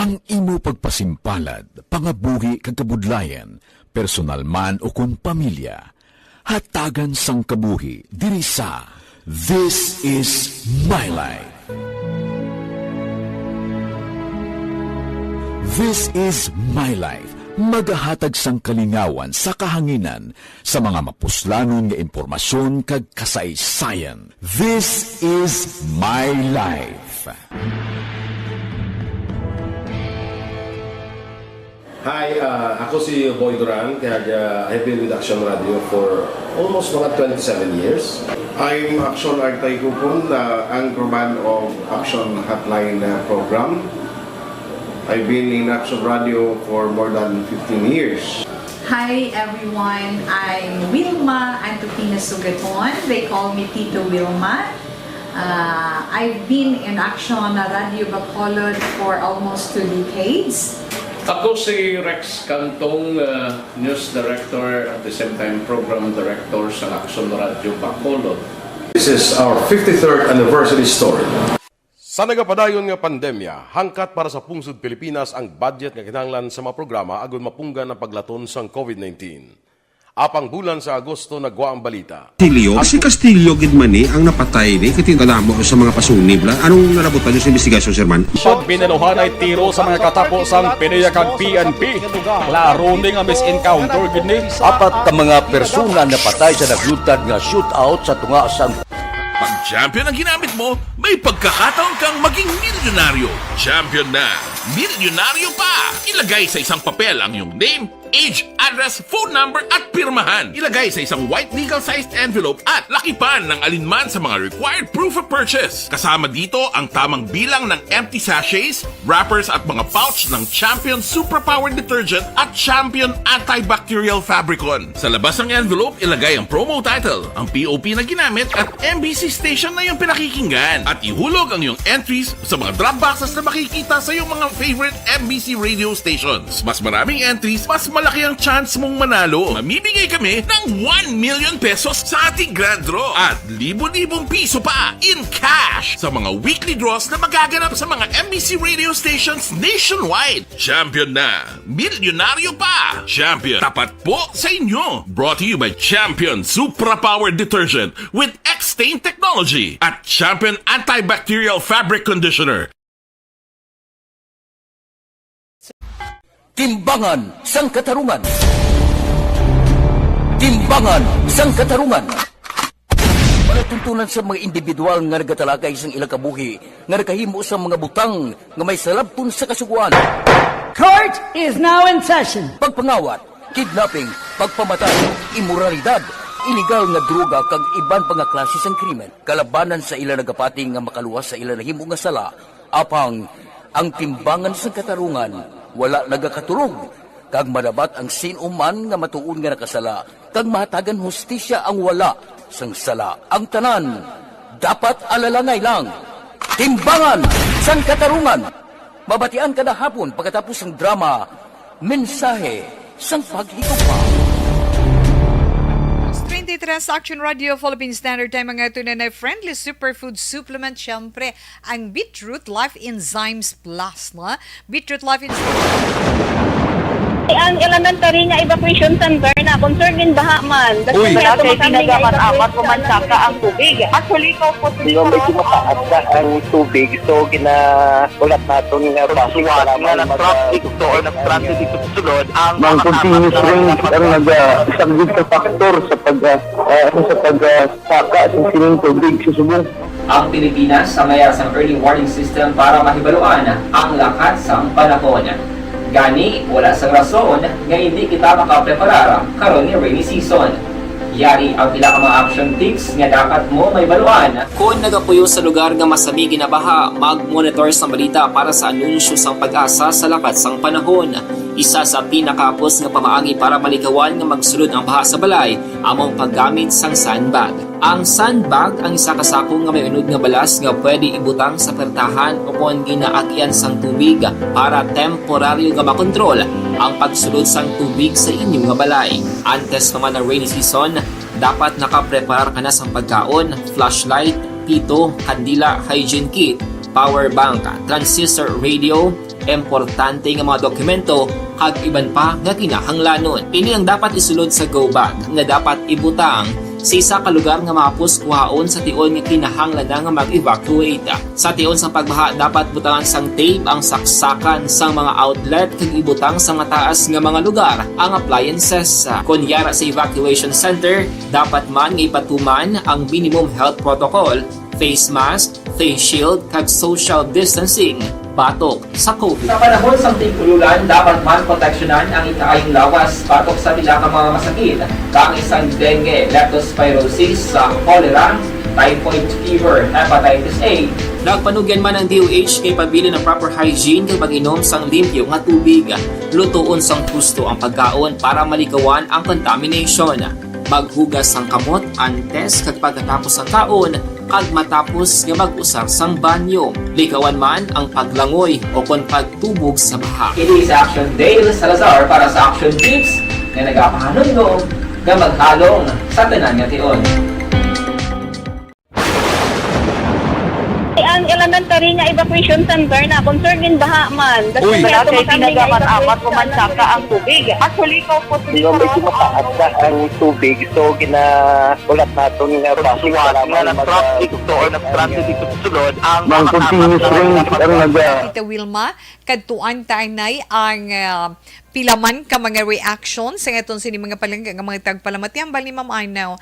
Ang imo pagpasimpalad, pangabuhi kag kabudlayan, personal man o kun pamilya, hatagan sang kabuhi diri sa This is my life. This is my life. Magahatag sang kalingawan sa kahanginan sa mga mapuslanon nga impormasyon kag kasaysayan. This is my life. Hi, ako si Boy Duran, kaya I've been with Action Radio for almost mga 27 years. I'm Action Artay Kupon, anchorman of Action Hotline program. I've been in Action Radio for more than 15 years. Hi everyone, I'm Wilma Antopina Sugaton. They call me Tito Wilma. I've been in Action Radio Bacolod for almost 2 decades. Ako si Rex Cantong, News Director at the same time Program Director sa Action Radio Bacolod. This is our 53rd anniversary story. Sa nagapadayon nga pandemya, hangkat para sa pungsod Pilipinas ang budget nga kinahanglan sa mga programa agon mapunggan ang paglaton sang COVID-19. Apang bulan sa Agosto nagwa ang balita. Si Castillo gidmani ang napatay ni katingkalamo sa mga pasunib la. Anong narabutan niyo sa investigasyon, Sir Man? Pagbineluhan ay tiro sa mga katapos ang PDEA kag PNP. Klaro ni nga misencounter gid ni. Apat ka mga persona na patay sa naglutad nga shootout sa tunga sang Pag champion ang ginamit mo, may pagkakataon kang maging milyonaryo. Champion na, milyonaryo pa! Ilagay sa isang papel ang iyong name, age, address, phone number at pirmahan. Ilagay sa isang white legal-sized envelope at lakipan ng alinman sa mga required proof of purchase. Kasama dito ang tamang bilang ng empty sachets, wrappers at mga pouch ng Champion Superpower Detergent at Champion Antibacterial Fabricon. Sa labas ng envelope, ilagay ang promo title, ang POP na ginamit at MBC station na yung pinakikinggan. At ihulog ang iyong entries sa mga drop boxes na makikita sa iyong mga favorite MBC radio stations. Mas maraming entries, mas malaki ang chance mong manalo. Mamimigay kami ng 1 million pesos sa ating grand draw at libo-libong piso pa in cash sa mga weekly draws na magaganap sa mga MBC radio stations nationwide. Champion na, milyonaryo pa. Champion, tapat po sa inyo. Brought to you by Champion Superpower Detergent with X-Stain Technology at Champion Antibacterial Fabric Conditioner. Timbangan sang Katarungan. Timbangan sang Katarungan. Palatuntunan sa mga individual nga nagatalakay sang ilang kabuhi nga nakahimo sa mga butang nga may salabton sa kasuguan. Court is now in session. Pagpangawat, kidnapping, pagpamatay, imoralidad, iligal nga droga kag iban pa nga klase sang krimen. Kalabanan sa ilang nagapating nga makaluwas sa ilang nahimo nga sala. Apang ang timbangan sang Katarungan wala nagakatulog, kag madabat ang sinuman nga matuon nga nakasala, kag mahatagan hustisya ang wala sang sala. Ang tanan, dapat alalangay lang. Timbangan sang katarungan. Mabatian kada hapon pagkatapos ng drama, mensahe sang paghigugma. 23 sa Action Radio Philippine Standard Time, mga tunay friendly superfood supplement, syempre ang Beetroot Life Enzymes Plus, no? Beetroot Life Enzymes. Ang elementary nga evacuation center na concern din baha man. Uy, kasi pinagamat-amat kumansaka ang tubig. Actually, ko po medyo mataas na ang tubig. So, ginaulat natin nga pasuwat nga nag-traffic to or nag-traffic dito sa sulod. Ang continuous rain ang nag-isang factor sa pagsaka sa sining tubig sa subong. Ang Pilipinas sa mayroon sa early warning system para mahibaluan ang lakas ng panahon. Gani, wala sang rason nga hindi kita makapreparar karon ni rainy season. Yari ang pila ka mga action tips nga dapat mo may baluan. Kung nagapuyo sa lugar nga masabi ginabaha, mag-monitor sa balita para sa anunsyo sang pag-asa sa lakat sang panahon. Isa sa pinakapos nga pamaagi para malikawan nga magsulod ang baha sa balay, among paggamit sang sandbag. Ang sandbag ang isa kasako nga may unod nga balas nga pwede ibutang sa pertahan upon ginaagyan sang tubig para temporaryo nga makontrol ang pagsulod sang tubig sa inyong nga balay. Antes naman ng rainy season, dapat nakapreparar ka na sang pagkaon, flashlight, pito, kandila, hygiene kit, power bank, transistor radio, importante nga mga dokumento kag iban pa nga kinahanglanon. Ini ang dapat isulod sa go bag nga dapat ibutang sa isa ka lugar nga mapus kuhaon sa tion nga kinahanglan nga mag-evacuate. Sa tion sa pagbaha dapat butangan sang tape ang saksakan sang mga outlet kag ibutang sa mataas nga mga lugar ang appliances. Kunyara sa evacuation center, dapat man nga ipatuman ang minimum health protocol, face mask, face shield kag social distancing batok sa COVID. Sa panahon sa tigululan, dapat man proteksyonan ang ikaayong lawas batok sa pila ka mga masakit, kang isang dengue, leptospirosis, cholera, typhoid fever, hepatitis A. Nagpanugyan man ang DOH kay pabili ng proper hygiene kay pag-inom sang limpyo nga tubig. Lutuon sang husto ang pagkaon para malikawan ang contamination. Maghugas sang kamot antes kag pagkatapos ang kaon kag matapos nga mag-usar sang banyo. Likawan man ang paglangoy o kon pagtubog sa baha. It is Action Dale Salazar para sa Action Tips na nagapahanungnog nga maghalong sa tanan nga tion. Ang elementary nga evacuation center na concern din baha man. Uy, kasi pinagamat-amat kumansaka ang tubig. Actually, ko po medyo mataas na ang tubig. So, ginaulat natin nga pasuwat nga nag-traffic to or nag-traffic dito sa sulod. Ang continuous rain ang Tita Wilma, kadtuan taanay ang pilaman ka mga reactions sa itong sini mga palangga nga mga tagpalamatian bali Ma'am Arnaw.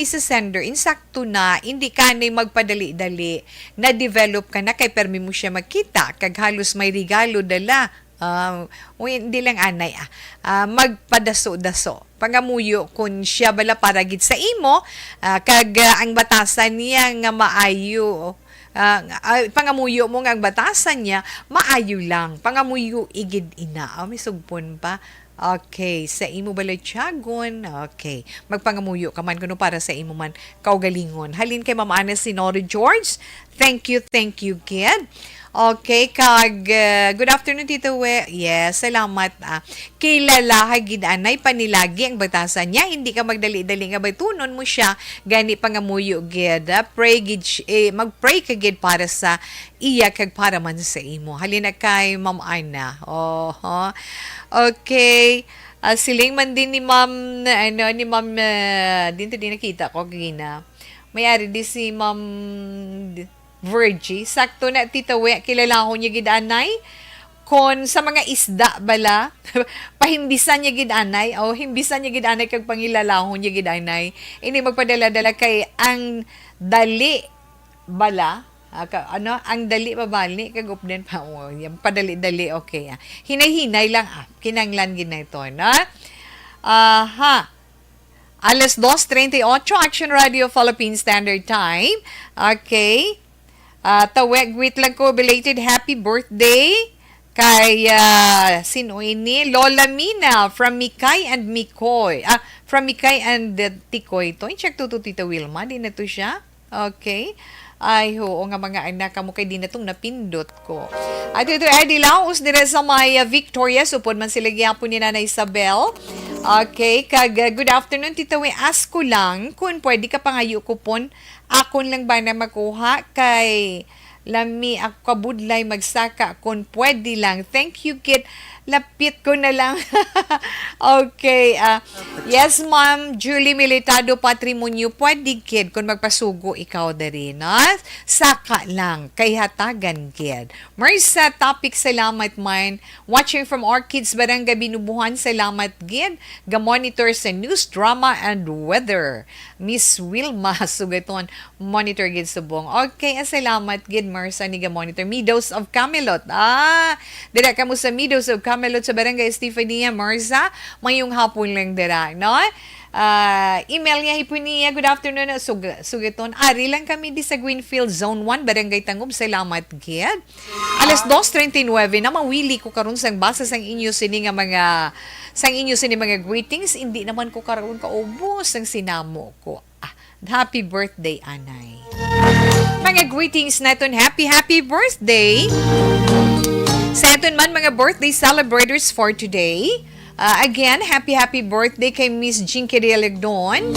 Isa sender insakto na hindi ka na magpadali-dali na develop ka na kay permi mo siya makita kag halos may regalo dala. Hindi lang anay magpadaso-daso pangamuyo kun siya bala para gid sa imo kag ang batasan niya nga maayo pangamuyo mo nga ang batasan niya, maayo lang. Pangamuyo igid ina. May sugpon pa. Okay, sa imo balay tiyagon. Okay, magpangamuyo ka man kuno para sa imo man kaugalingon. Halin kay Ma'am Ana Sinori George. Thank you, kid. Okay, kag good afternoon Tito We. Yes, salamat. Kilala gid anay panilagi ang batasan niya. Hindi ka magdali-dali nga baytunon mo siya gani pangamuyo gid. Pray gid magpray ka gid para sa iya kag para man sa imo. Halina kay Ma'am Ana. Okay. Siling man din ni Ma'am dito din nakita ko gina. May-ari di si Ma'am Virgie, sakto na Tita We, kilala ko niya gidanay. Kon sa mga isda bala, pahimbisan niya gidanay, o himbisan niya gidanay kag pangilalahon niya gidanay. Ini magpadala-dala kay ang dali bala, ang dali babali kag upden pa yung padali-dali okay. Hinay-hinay lang kinanglan ginay to na. Alas 2:38 Action Radio Philippine Standard Time. Okay. Tawag, greet lang ko, belated happy birthday kay, sino ini? Lola Mina from Mikay and Mikoy. From Mikay and Tikoy. To, check to Tita Wilma, di na to siya? Okay? Ay, oo nga mga anak, kamo kay di na itong napindot ko. At ito, Eddie Laos, dire sa may Victoria, supod man sila gyapon ni Nana Isabel. Okay, good afternoon, Tita We. Ask ko lang, kung pwede ka pangayo ko pon, akon lang ba na makuha kay lami ako kabudlay magsaka kung pwede lang. Thank you, kid. Lapit ko na lang. Okay. Yes, Ma'am Julie Militado Patrimonio. Pwede, kid, kung magpasugo ikaw na rin. Saka lang. Kay hatagan, kid. Marisa, topic, salamat, man. Watching from Orchids, Barangay Binubuhan, salamat, kid. Ga-monitor sa news, drama, and weather. Miss Wilma, sugaton. Monitor, kid, subong. Okay, salamat, kid, Marisa, ni ga-monitor. Meadows of Camelot. Dira ka mo sa Meadows of Camelot sa Barangay Estefania, Marza. Mayong hapon lang dira, no? Email niya hipuniya, good afternoon, sugaton. Ari lang kami di sa Greenfield Zone 1, Barangay Tangub, salamat, gid. Alas 2:39 na mawili ko karon sang basa sang inyo sini nga mga mga greetings, hindi naman ko karon kaubos ang sinamo ko. Happy birthday, Anay. Mga greetings naton, happy birthday. Sa aton man mga birthday celebrators for today. Again, happy birthday kay Miss Jinky de Legdon.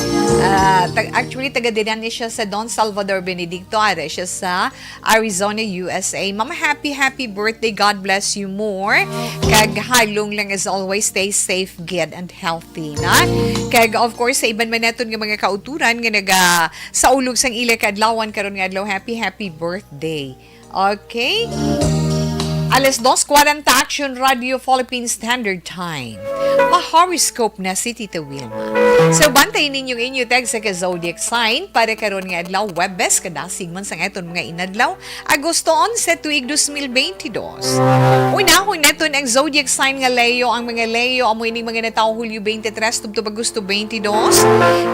Actually, taga-dinan siya sa Don Salvador Benedicto. Ara siya sa Arizona, USA. Mama, happy birthday. God bless you more. Kag halong lang as always, stay safe, good, and healthy. Na? Kag of course, sa iban man naton nga mga kauturan nga naga sa ulog sang ila kadlawan karon nga adlaw, happy birthday. Okay? Alas 2:40 Action Radio Philippine Standard Time. Ma-horoscope na si Tita Wilma. So, bantayin ninyong inyo tag sa ka-zodiac sign para karon nga adlaw Webes kadasig man sang eton mga inadlaw Agosto 11 tuig 2022. Unahon neton ang zodiac sign nga Leo. Ang mga Leo amo ining mga natawo Hulyo 23 tubto Agosto 22.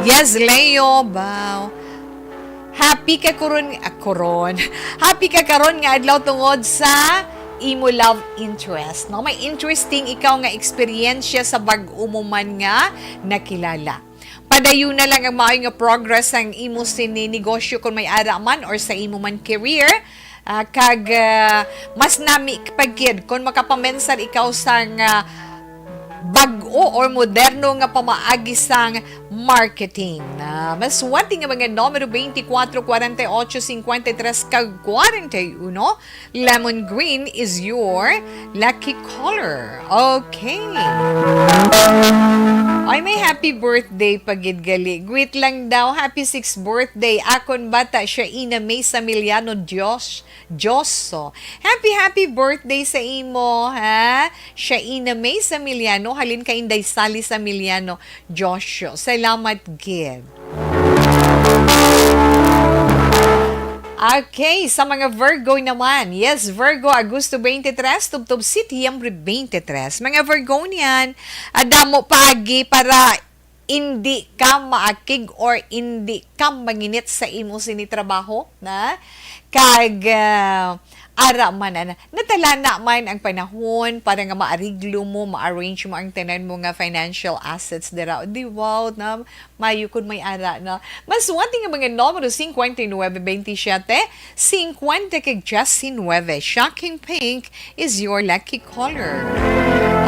Yes, Leo, bow. Happy ka karon. Happy ka karon nga adlaw tungod sa imo love interest, no? May interesting ikaw nga eksperyensya sa bag-o mo man nga nakilala. Padayon na lang ang maayo nga progress ang imo sininegosyo kung may ara man or sa imo man career. Mas nami pagkid kung makapamensar ikaw sang bag-o or moderno nga pamaagi sang marketing. Mas wati nga mga numero 24, 48, 53, kag 41. Lemon green is your lucky color. Okay. Ay, may happy birthday pagid gali. Greet lang daw, happy 6th birthday. Akon bata siya ina May Samiliano Dioso. Happy birthday sa imo, ha? Siya ina May Samiliano, halin ka Inday Sally Samiliano Joshua. Salamat, gid. Okay, sa mga Virgo naman. Yes, Virgo, Agosto 23, tubtob Setyembre 23. Mga Virgonian, adamo paagi para hindi ka maakig or hindi ka manginit sa imo sinitrabaho, na? Kag ara man natala na man ang panahon para nga maariglo mo, ma-arrange mo ang tanan mo nga financial assets dira. Di wow na mayo kun may ara na. Mas wati nga mga numero 59, 27, 50 kag 19. Shocking pink is your lucky color.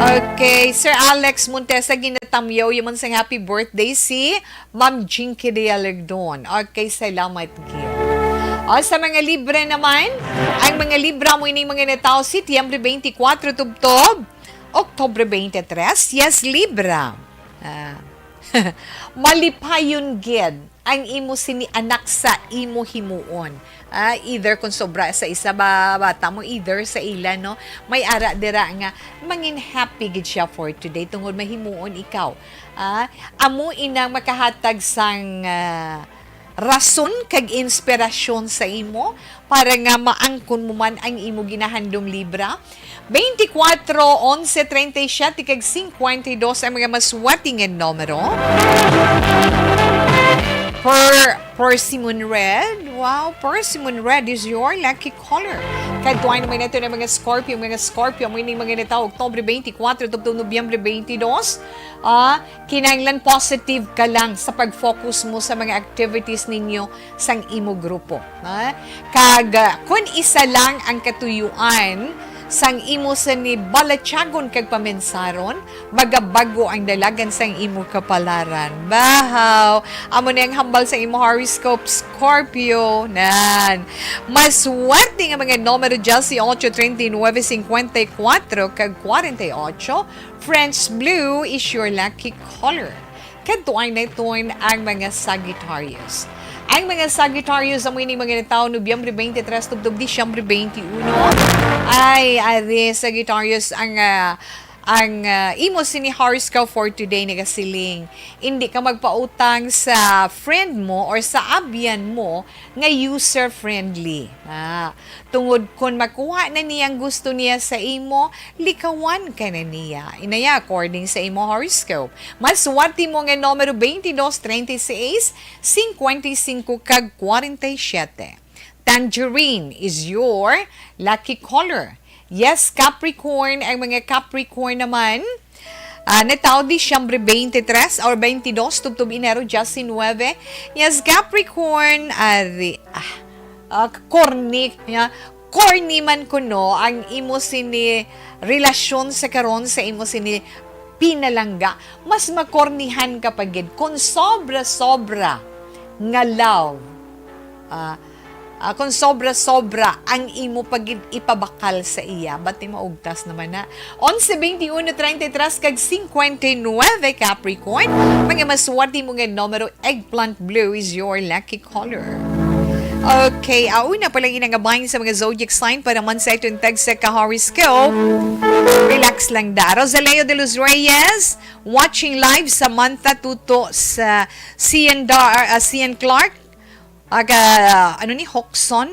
Okay, Sir Alex Montesa ginatamyaw yun sa happy birthday si Ma'am Jinky de Alegdon. Okay, salamat gid. Sa mga Libra naman, ang mga Libra mo ining mga nataw Setyembre 24 tubtob, Oktubre 23. Yes, Libra. Malipayon gid ang imo sini anak sa imo himuon. Either kung sobra sa isa bata mo, either sa ila, no? May ara dira nga mangin happy gid siya for today tungod mahimuon ikaw. Amo inang makahatag sang rason kag inspirasyon sa imo para nga maangkon mo man ang imo ginahandom Libra. 24, 11, 37 kag 52 ang mga maswati nga numero. For Persimmon red. Wow, persimmon red is your lucky color. Kadtuay naman ito ng mga Scorpio. Mga Scorpio, may mga nito, Oktobre 24, to Nobyembre 22. Kinahanglan positive ka lang sa pag-focus mo sa mga activities ninyo sang imo grupo. Kung isa lang ang katuyuan, sang imo sa ni balatyagon kag pamensaron, magabago ang dalagan sang imo kapalaran. Bahaw, amo na ang hambal sa imo horoscope, Scorpio. Nan. Maswerte nga mga numero dyan si 8, 39, 54, kag 48. French blue is your lucky color. Kadtuay na ito'n ang mga Sagittarius. Ang mga Sagittarius sa mga taon, Nobyembre 23 to Disyembre 21, ay Sagittarius ang imo sini horoscope for today nagasiling. Hindi ka magpautang sa friend mo or sa abyan mo nga user-friendly. Tungod kung makuha na niyang gusto niya sa imo, likawan ka na niya. Inaya according sa imo horoscope. Maswerte mo nga numero 22, 36, 55, kag 47. Tangerine is your lucky color. Yes, Capricorn, ang mga Capricorn naman, nataw Disyembre 23 or 22, tubtub Enero 19. Yes, Capricorn, corny man kuno ang imo sini relasyon sa karon sa imo sini pinalangga. Mas makornihan ka pagid kung sobra-sobra nga love. Kung sobra-sobra ang imo pagid ipabakal sa iya, bati maugtas naman na. 11, 21, 33, kag 59, Capricorn. Mga maswerte mo nga numero, eggplant blue is your lucky color. Okay, una pala ginagabahin sa mga zodiac sign para man sa itong tag sa ka-horoscope. Relax lang da. Rosaleo de los Reyes, watching live Samantha Tuto sa Cian Clark. Hoxon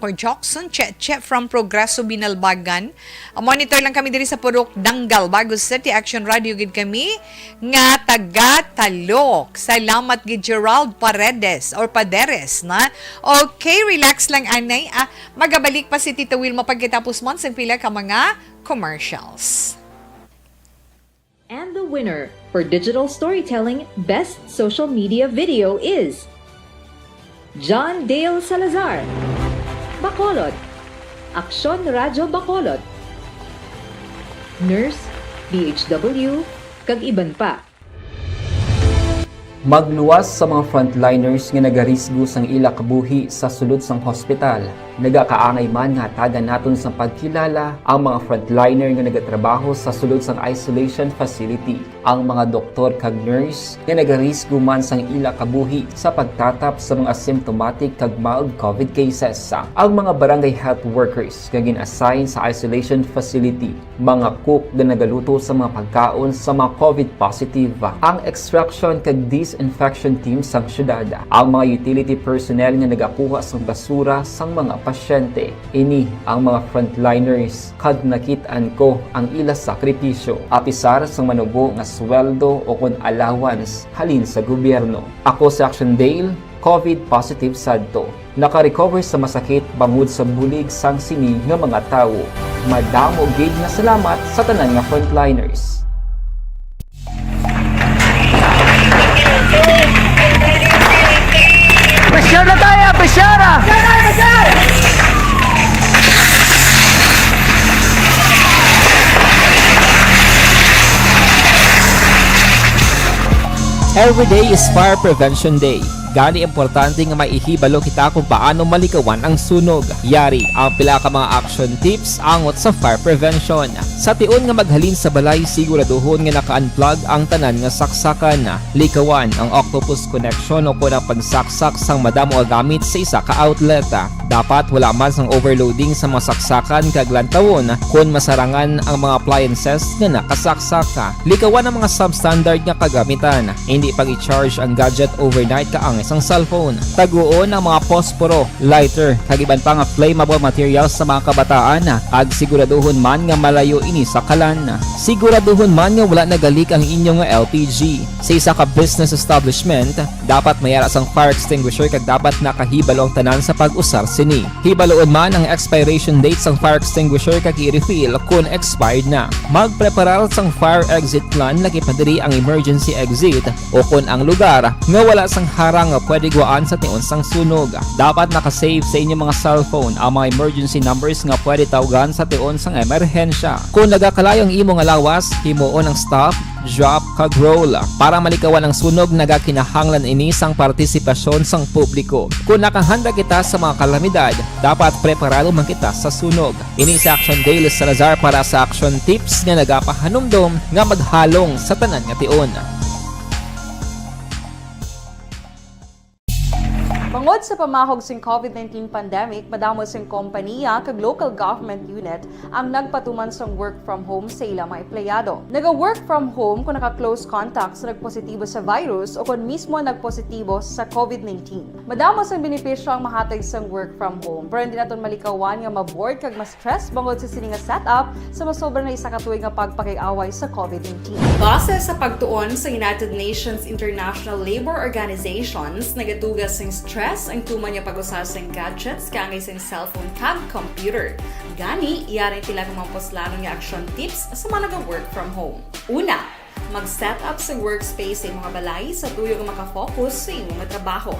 or Jockson, Che from Progreso Binalbagan. Monitor lang kami diri sa Purok Dangal, Bagos City, Action Radio gid kami nga taga Talok. Salamat gid Gerald Paredes or Paderes na. Okay, relax lang anay. Magabalik pa si Tita Wilma pagkatapos man sang pila ka mga commercials. And the winner for Digital Storytelling Best Social Media Video is John Dale Salazar, Bacolod, Aksyon Radyo Bacolod, Nurse, DHW, kag iban pa. Magluwas sa mga frontliners nga nagarisgo sang ila kabuhi sa sulod sang hospital. Nagakaangay man nga tagan naton sa pagkilala ang mga frontliner nga nagatrabaho sa sulod sang isolation facility. Ang mga doktor kag nurse nga nagarisgo man sang ila kabuhi sa pagtatap sa mga asymptomatic kag mild COVID cases. Ang mga barangay health workers nga gin-assign sa isolation facility, mga cook nga nagaluto sa mga pagkaon sa mga COVID positive. Ang extraction kag disinfection team sang syudad, ang mga utility personnel nga nagakuha sang basura sang mga pasyente. Ini ang mga frontliners kad nakitaan ko ang ila sakripisyo apisar sang manubo nga sweldo o kun allowance halin sa gobyerno. Ako sa Action Dale, COVID positive sadto. Naka-recover sa masakit bangod sa bulig sang sini nga mga tawo. Madamo gid na salamat sa tanan nga frontliners. Pressure na tayo! Pressure na! Every day is Fire Prevention Day. Gani importante nga maihibalo kita kung paano malikawan ang sunog. Yari ang pila ka mga action tips angot sa fire prevention. Sa tion nga maghalin sa balay, siguraduhon nga naka-unplug ang tanan nga saksakan. Likawan ang octopus connection o kung ang pagsaksak sang madamo nga gamit sa isa ka outlet. Dapat wala man sang overloading sa mga saksakan kag lantawon kung masarangan ang mga appliances nga nakasaksaka. Likawan ang mga substandard nga kagamitan. Hindi pag i-charge ang gadget overnight kaangay isang cellphone. Taguon ang mga posporo, lighter, kagiban pa nga flammable materials sa mga kabataan ag siguraduhon man nga malayo ini sa kalan. Siguraduhon man nga wala nagalik ang inyong LPG. Sa isa ka business establishment, dapat mayara sang fire extinguisher kag dapat nakahibalo ang tanan sa pag-usar sini. Hibaloon man ang expiration date sang fire extinguisher kag i-refill kung expired na. Magpreparar sang fire exit plan lagi padiri ang emergency exit o kung ang lugar nga wala sang harang nga pwede guaan sa tion sang sunog. Dapat nakasave sa inyong mga cellphone ang mga emergency numbers nga pwede tawagan sa tion sang emerhensya. Kung nagakalayo ang imong alawas, himuon ang stop, drop kag roll para malikawan ang sunog nagakinahanglan ini sang partisipasyon sang publiko. Kung nakahanda kita sa mga kalamidad, dapat preparado man kita sa sunog. Ini sa Action Daily Salazar para sa action tips nga nagapahanumdom nga maghalong sa tanan nga tion. Bangod sa pamahog sing COVID-19 pandemic, madamo sing kompanya kag local government unit ang nagpatuman sang work from home sa ilang mga empleyado. Naga-work from home kung naka-close contacts na nagpositibo sa virus o kung mismo nagpositibo sa COVID-19. Madamo sang benepisyo ang mahatag sang work from home, pero hindi naton malikawan nga ma-bored kag ma-stress bangod sa sini nga setup sa masobra na isa ka tuig nga pagpakiaway sa COVID-19. Base sa pagtuon sa United Nations International Labour Organizations, nagatugas sang stress ang tuman niya pag-usar sa gadgets kaangay sa cellphone kag computer. Gani, iyarin tila kung mga poslano nga action tips sa mga nag-work from home. Una, mag-set up sa workspace sa imong balay sa tuyo nga makafocus sa imong trabaho.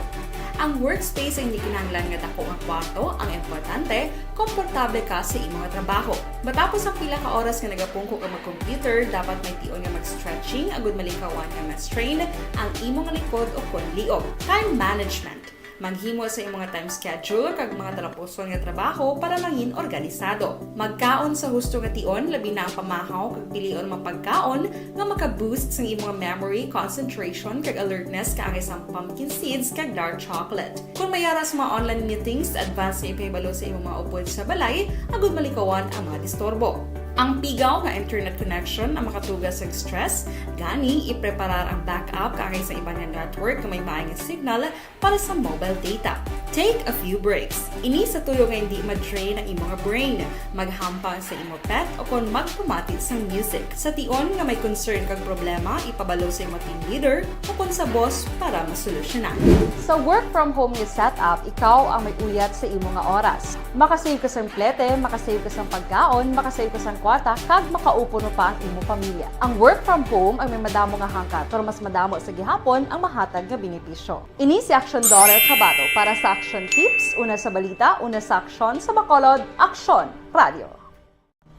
Ang workspace ay hindi kinahanglan nga dako nga kwarto, ang importante, komportable ka sa imong trabaho. Matapos ang pila ka oras nga nagapungko ka mag-computer, dapat may tion nga mag-stretching agud malikawan nga ma-strain ang imong likod o kon liog. Time management. Maghimo sa imong time schedule kag mga talapuson nga trabaho para mangin organisado. Magkaon sa husto nga tion, labi na ang pamahaw kag pilion mapagkaon nga maka-boost sa imong memory, concentration kag alertness kaangay sa pumpkin seeds kag dark chocolate. Kung mayara sa mga online meetings, advance na ipahibalo sa imong mga upod sa balay, agud malikawan ang mga disturbo. Ang pigaw nga internet connection ang makatugas sa stress, gani ipreparar ang backup kaangay sa ibang network na may maayong signal para sa mobile data. Take a few breaks. Ini sa tuyo nga hindi ma-drain ang imong brain, maghampang sa imong pet o kung magpumatit sa music. Sa tion nga may concern kag problema, ipabalo sa imong team leader o kung sa boss para masolusyonan. Sa work from home nga setup, ikaw ang may uyat sa imong nga oras. Makasave ka sa plete, makasave ka sa pagkaon, makasave ka sa kwarta, kag makaupo no pa ang imong pamilya. Ang work from home ay may madamo nga hangkat, pero mas madamo sa gihapon ang mahatag nga benepisyo. Ini si Action Daughter Cabato para sa Action Tips, una sa balita, una sa aksyon sa Bacolod, Aksyon Radio.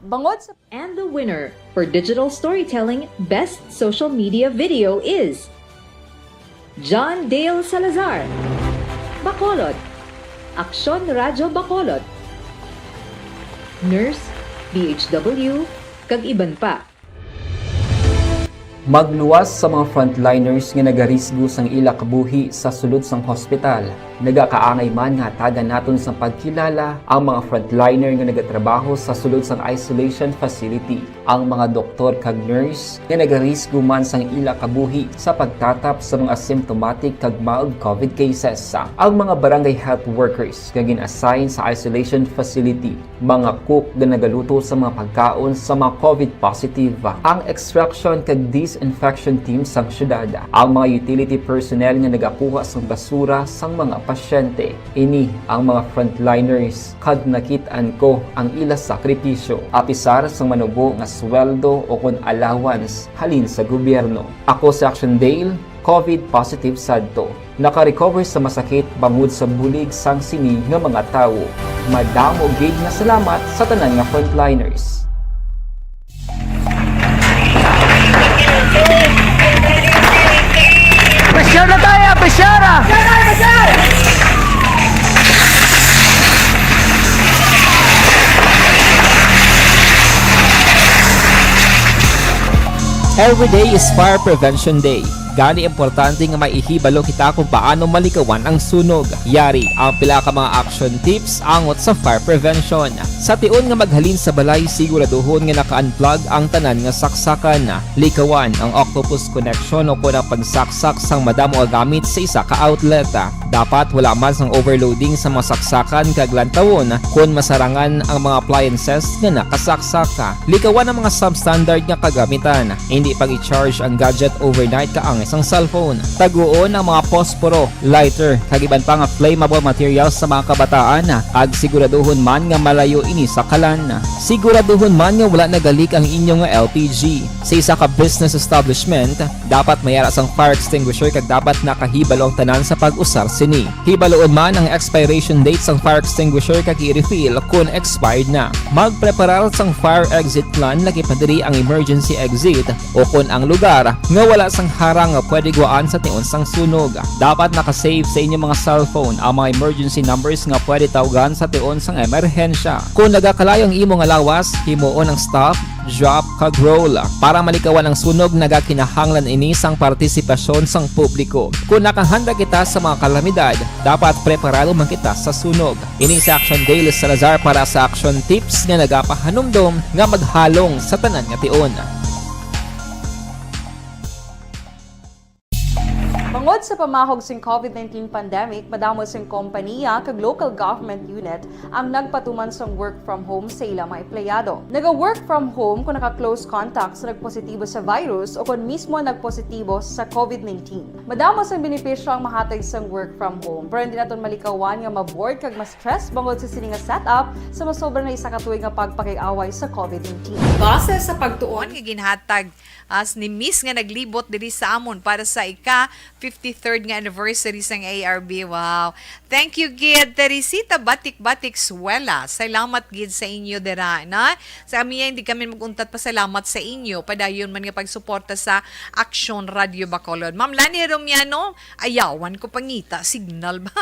Bangod sa... And the winner for Digital Storytelling Best Social Media Video is John Dale Salazar, Bacolod, Aksyon Radio Bacolod, Nurse, BHW, kag iban pa. Magluwas sa mga frontliners nga nagarisgo sang ila kabuhi sa sulod sang hospital. Nagakaangay man nga tagan naton sa pagkilala ang mga frontliner nga nagatrabaho sa sulod sang isolation facility. Ang mga doktor kag nurse nga nagarisgo man sang ila kabuhi sa pagtatap sa mga asymptomatic kag mild COVID cases. Ang mga barangay health workers nga gin-assign sa isolation facility, mga cook nga nagaluto sa mga pagkaon sa mga COVID positive. Ang extraction kag disinfection team sang syudad, ang mga utility personnel nga nagakuha sang basura sang mga pasyente. Ini ang mga frontliners kad nakitaan ko ang ila sakripisyo apisar sang manubo nga sweldo o kon allowance halin sa gobyerno. Ako sa Action Dale, COVID positive sadto. Naka-recover sa masakit bangod sa bulig sang sini nga mga tawo. Madamo gid na salamat sa tanan nga frontliners. Pressure na tayo! Pressure na! Every day is Fire Prevention Day. Gani importante nga maihibalo kita kung paano malikawan ang sunog. Yari ang pila ka mga action tips angot sa fire prevention. Sa tiun nga maghalin sa balay, siguraduhon nga naka-unplug ang tanan nga saksakan. Likawan ang octopus connection o kung ang pagsaksak sang madamo nga gamit sa isa ka outlet. Dapat wala man sang overloading sa mga saksakan kag lantawon kung masarangan ang mga appliances nga nakasaksaka. Likawan ang mga substandard nga kagamitan. Hindi pag i-charge ang gadget overnight kaang isang cellphone. Taguon ang mga posporo, lighter, kag iban pa nga flammable materials sa mga kabataan. Ag siguraduhon man nga malayo ini sa kalan. Siguraduhon man nga wala nagalik ang inyong nga LPG. Sa isa ka business establishment, dapat mayara sang fire extinguisher kag dapat nakahibalo ang tanan sa pag-usar sini. Hibaloon man ang expiration date sang fire extinguisher kag i-refill kung expired na. Magpreparar sang fire exit plan laki padiri ang emergency exit o kung ang lugar nga wala sang harang nga pwede guwaan sa tiun sang sunog. Dapat nakasave sa inyong mga cellphone ang mga emergency numbers nga pwede tawagan sa tiun sang emerhensya. Kung nagakalayo ang imo nga lawas, himuon ang stop, drop, kag roll. Para malikawan ang sunog, nagakinahanglan ini sang partisipasyon sang publiko. Kung nakahanda kita sa mga kalamidad, dapat preparado man kita sa sunog. Ini sa Action Daily Salazar para sa action tips nga nagapahanumdom nga maghalong sa tanan nga tiun. Bangod sa pamahog sing COVID-19 pandemic, madamo sing kompanya kag local government unit ang nagpatuman sang work from home sa ilang mga empleyado. Naga-work from home kung naka-close contacts na nagpositibo sa virus o kung mismo nagpositibo sa COVID-19. Madamo sang benepisyo ang mahatag sang work from home, pero hindi naton malikawan nga ma-bored kag ma-stress bangod sa sini nga setup sa masobra na isa ka tuig nga pagpakiaway sa COVID-19. Base sa pagtuon nga ginhatag as ni Miss nga naglibot diri sa amon para sa ika 53rd nga anniversary sang ARB. Wow. Thank you gid Teresita Batik-Batik Suela. Salamat gid sa inyo dira na. Sa amin hindi kami maguntat pa salamat sa inyo padayon man nga pagsuporta sa Action Radio Bacolod. Ma'am Lani Romiano, ayawan ko pangita signal ba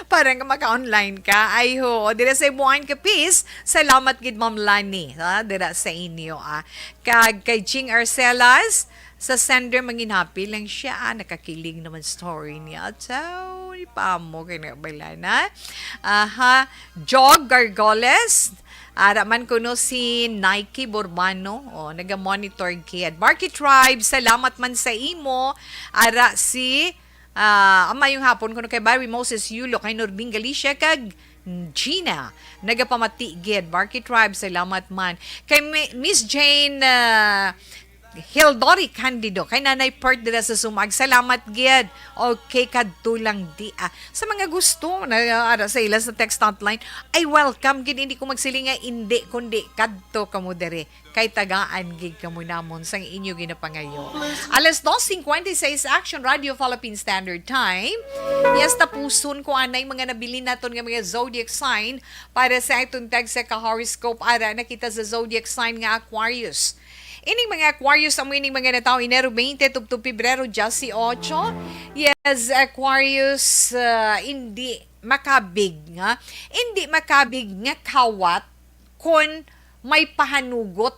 para nga maka-online ka. Ay ho, dira sa buwan ka peace. Salamat gid Ma'am Lani, dira sa inyo. Kag kay Ching Arcelas, sa sender manginhapi lang siya. Nakakilig naman story niya. So, pa mo kay nabalana. Jog Gargoles. Araman ko no si Nike Borbano. Naga-monitor kid. Barky Tribe, salamat man sa imo. Ara si ama yung hapon ko no kay Barry Moses Yulo, kay Norbing Galicia, kag Gina, nagapamati gid. Barky Tribe, salamat man. Kay Miss Jane Hildori Candido, kay Nanay Pert dira sa Sumag, salamat gid. Okay, kadtulang di. Sa mga gusto na sa ilan sa text hotline, ay welcome gid. Hindi ko magsilinga hindi kundi kadto kamo dere. Kay tagaan gid kamo namon sang inyo ginapangayo. Alas 2:56 Action Radio Philippine Standard Time. Yes, tapuson ko anay mga nabili naton nga mga zodiac sign para sa itong tag sa ka-horoscope ara nakita sa zodiac sign nga Aquarius. Ining mga Aquarius, amuin mga natao, Enero 20, tuptub Pebrero 18. Yes, Aquarius, hindi makabig nga. Hindi makabig nga kawat kung may pahanugot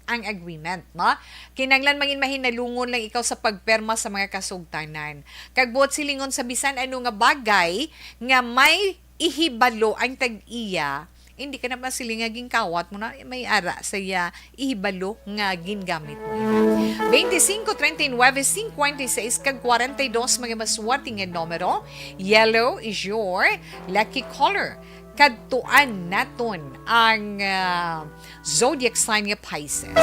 ang agreement, no? Kinanglan mangin mahinalungon lang ikaw sa pagperma sa mga kasugtanan. Kagbuot silingon sa bisan ano nga bagay nga may ihibalo ang tag-iya, hindi ka naman silingaging kawat mo na may ara saya ihibalo nga gingamit mo. 25, 39, 56, kag 42 mga maswerteng nga numero. Yellow is your lucky color. Kadtuan naton ang zodiac sign nga Pisces.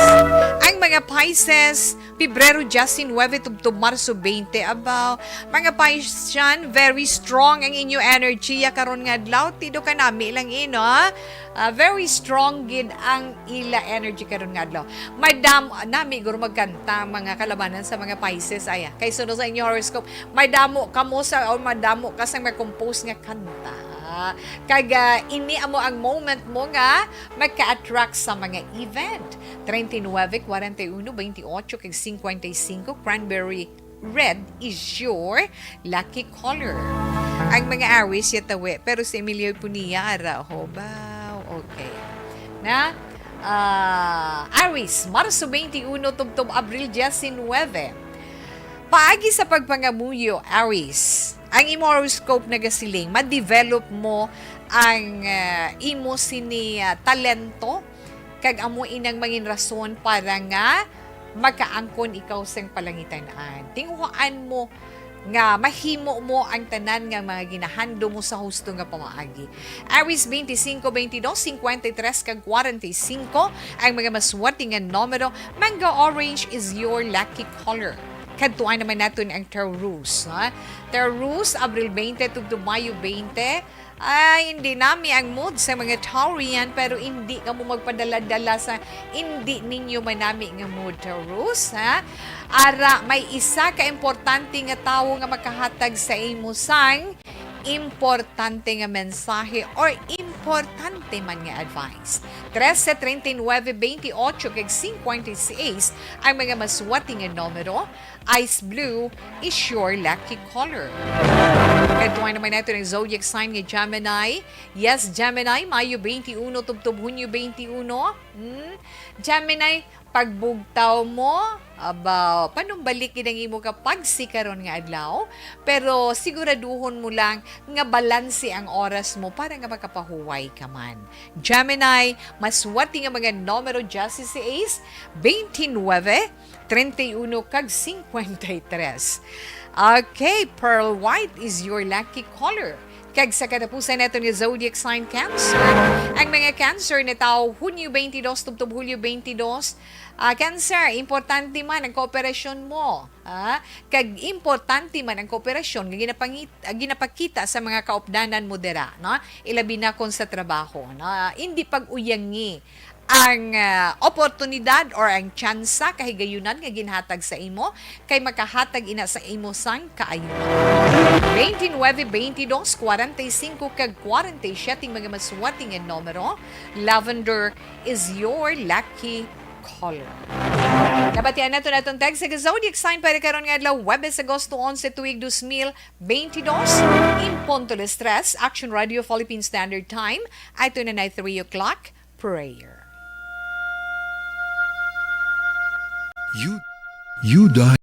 Ang mga Pisces, Pebrero 19, tubtub Marso 20, abaw. Mga Pisces yan, very strong ang inyo energy karon nga adlaw. Tido ka nami lang ino, very strong gid ang ila energy karon nga adlaw. Madam, nami guro magkanta mga kalabanan sa mga Pisces aya. Kay sunod sa inyo horoscope, madamo kamo sa o madamo ka sa compose nga kanta. Kaga ini amo ang moment mo nga magka-attract sa mga event. 39, 41, 28, kag 55, cranberry red is your lucky color. Ang mga Aries yatawi, pero si Emilio Punia ara ho ba? Okay. Na Aries, Marso 21 tubtob Abril 19. Paagi sa pagpangamuyo, Aries, ang imo horoscope na gasiling, ma-develop mo ang imo sini talento kag amo inang mangin rason para nga makaangkon ikaw sang palangitan-an. Tinguhaan mo nga mahimo mo ang tanan nga mga ginahando mo sa husto nga pamaagi. Aries 25, 22, 53 kag 45 ang mga maswerte nga numero. Manga orange is your lucky color. Kadtuan naman natin ang Taurus. Taurus, Abril 20 to Mayo 20. Hindi nami ang mood sa mga Taurian pero hindi ka mo magpadala-dala sa hindi ninyo manami nga mood, Taurus. Ara, may isa ka importante nga tawo nga makahatag sa imo sang importante nga mensahe or importante man nga advice. 13, 39, 28 kag 56 ang mga maswerte nga numero. Ice blue is your lucky color. Kadtuan naman natin ang zodiac sign nga Gemini. Yes, Gemini, Mayo 21 tubtob Hunyo 21. Gemini, pagbugtaw mo, panumbalikin ang imo kapag sikaron nga adlaw, pero siguraduhon mo lang nga balanse ang oras mo para nga makapahuway ka man. Gemini, maswerte nga mga numero 16, 29, 31 kag 53. Okay, pearl white is your lucky color. Kag sa katapusan nato ni zodiac sign Cancer. Ang mga Cancer na tao Hunyo 22 tubtob Hulyo 22. Cancer, importante man ang kooperasyon mo. Kag importante man ang kooperasyon nga ginapakita sa mga kaupdanan mo dira, no? Ilabi na kon sa trabaho, no? Hindi pag-uyangi ang oportunidad or ang tsansa kahigayunan nga ginhatag sa imo kay makahatag ina sa imo sang kaayunan. 29, 22, 45 kag 47 mga maswerte nga numero. Lavender is your lucky color. Nabatian nato natong text sa zodiac sign para karon nga adlaw Huwebes, Agosto 11 tuig 2022. Impunto las 3, Action Radio Philippine Standard Time. Ito na 3 o'clock prayer. You died,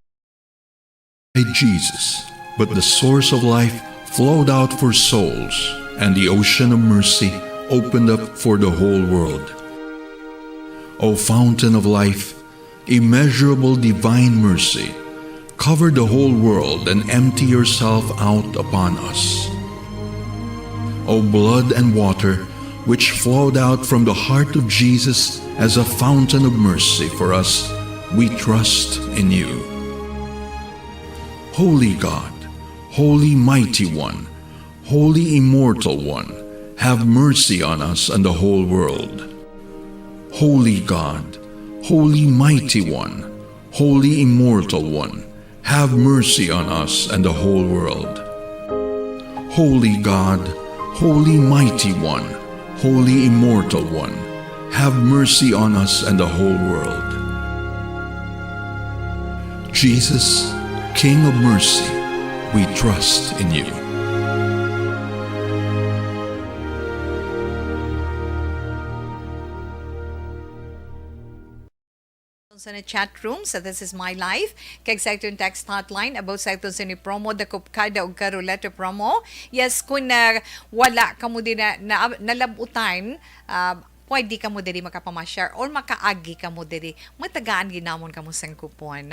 Jesus, but the source of life flowed out for souls, and the ocean of mercy opened up for the whole world. O fountain of life, immeasurable divine mercy, cover the whole world and empty yourself out upon us. O blood and water, which flowed out from the heart of Jesus as a fountain of mercy for us, we trust in you. Holy God, Holy Mighty One, Holy Immortal One, have mercy on us and the whole world. Holy God, Holy Mighty One, Holy Immortal One, have mercy on us and the whole world. Holy God, Holy Mighty One, Holy Immortal One, have mercy on us and the whole world. Jesus, King of mercy, we trust in you. Sa na chat room sa This Is My Life kag sa itong text hotline about sa itong sini promo dakop kada og karoleta promo. Yes, kung wala ka mo din na nalabutan, pwede ka mo diri makapamasyar or makaagi ka mo diri. Matagaan ginamon ka mo sang kupon.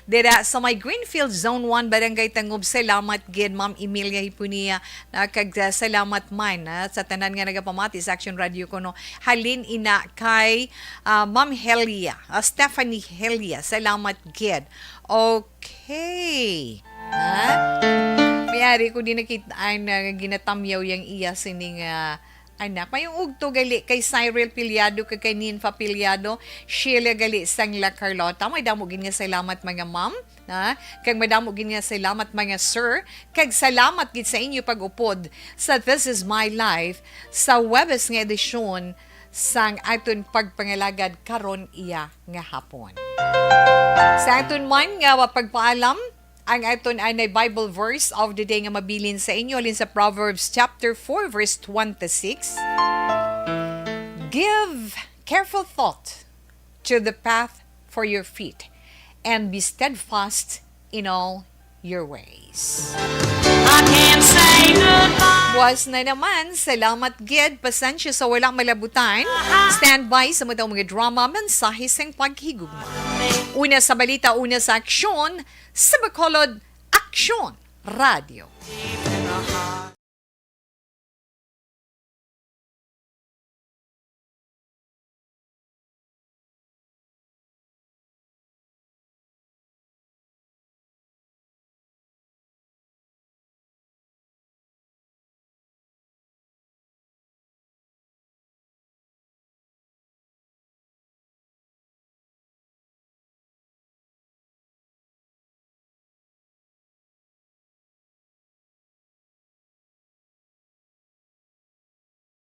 Dira sa may Greenfield Zone 1 Barangay Tangob. Salamat gid Ma'am Emilia Hipunia. Kag salamat man sa tanan nga nagapamati sa Action Radio kono. Halin ina kay Ma'am Helia, Stephanie Helia. Salamat gid. Okay. Mayari ko din nakita ang ginatamyaw yang iya sining anak. Mayong ugto gali kay Cyril Pilyado kay Ninfa Pilyado, Sheila gali sang La Carlota. May damo gid nga salamat mga ma'am, kag madamo gid nga salamat mga sir, kag salamat gid sa inyo pag-upod sa This Is My Life sa Huwebes nga edisyon sang aton pagpangalagad karon iya nga hapon. Sa aton man nga pagpaalam, ang aton ay Bible verse of the day nga mabilin sa inyo alin sa Proverbs chapter 4 verse 26. Give careful thought to the path for your feet, and be steadfast in all your ways. Was na naman, salamat gid, pasensya sa walang malabutan. Stand by sa mga drama, mensahe sang paghigugma. Una sa balita, una sa aksyon, sa Bacolod Aksyon Radio.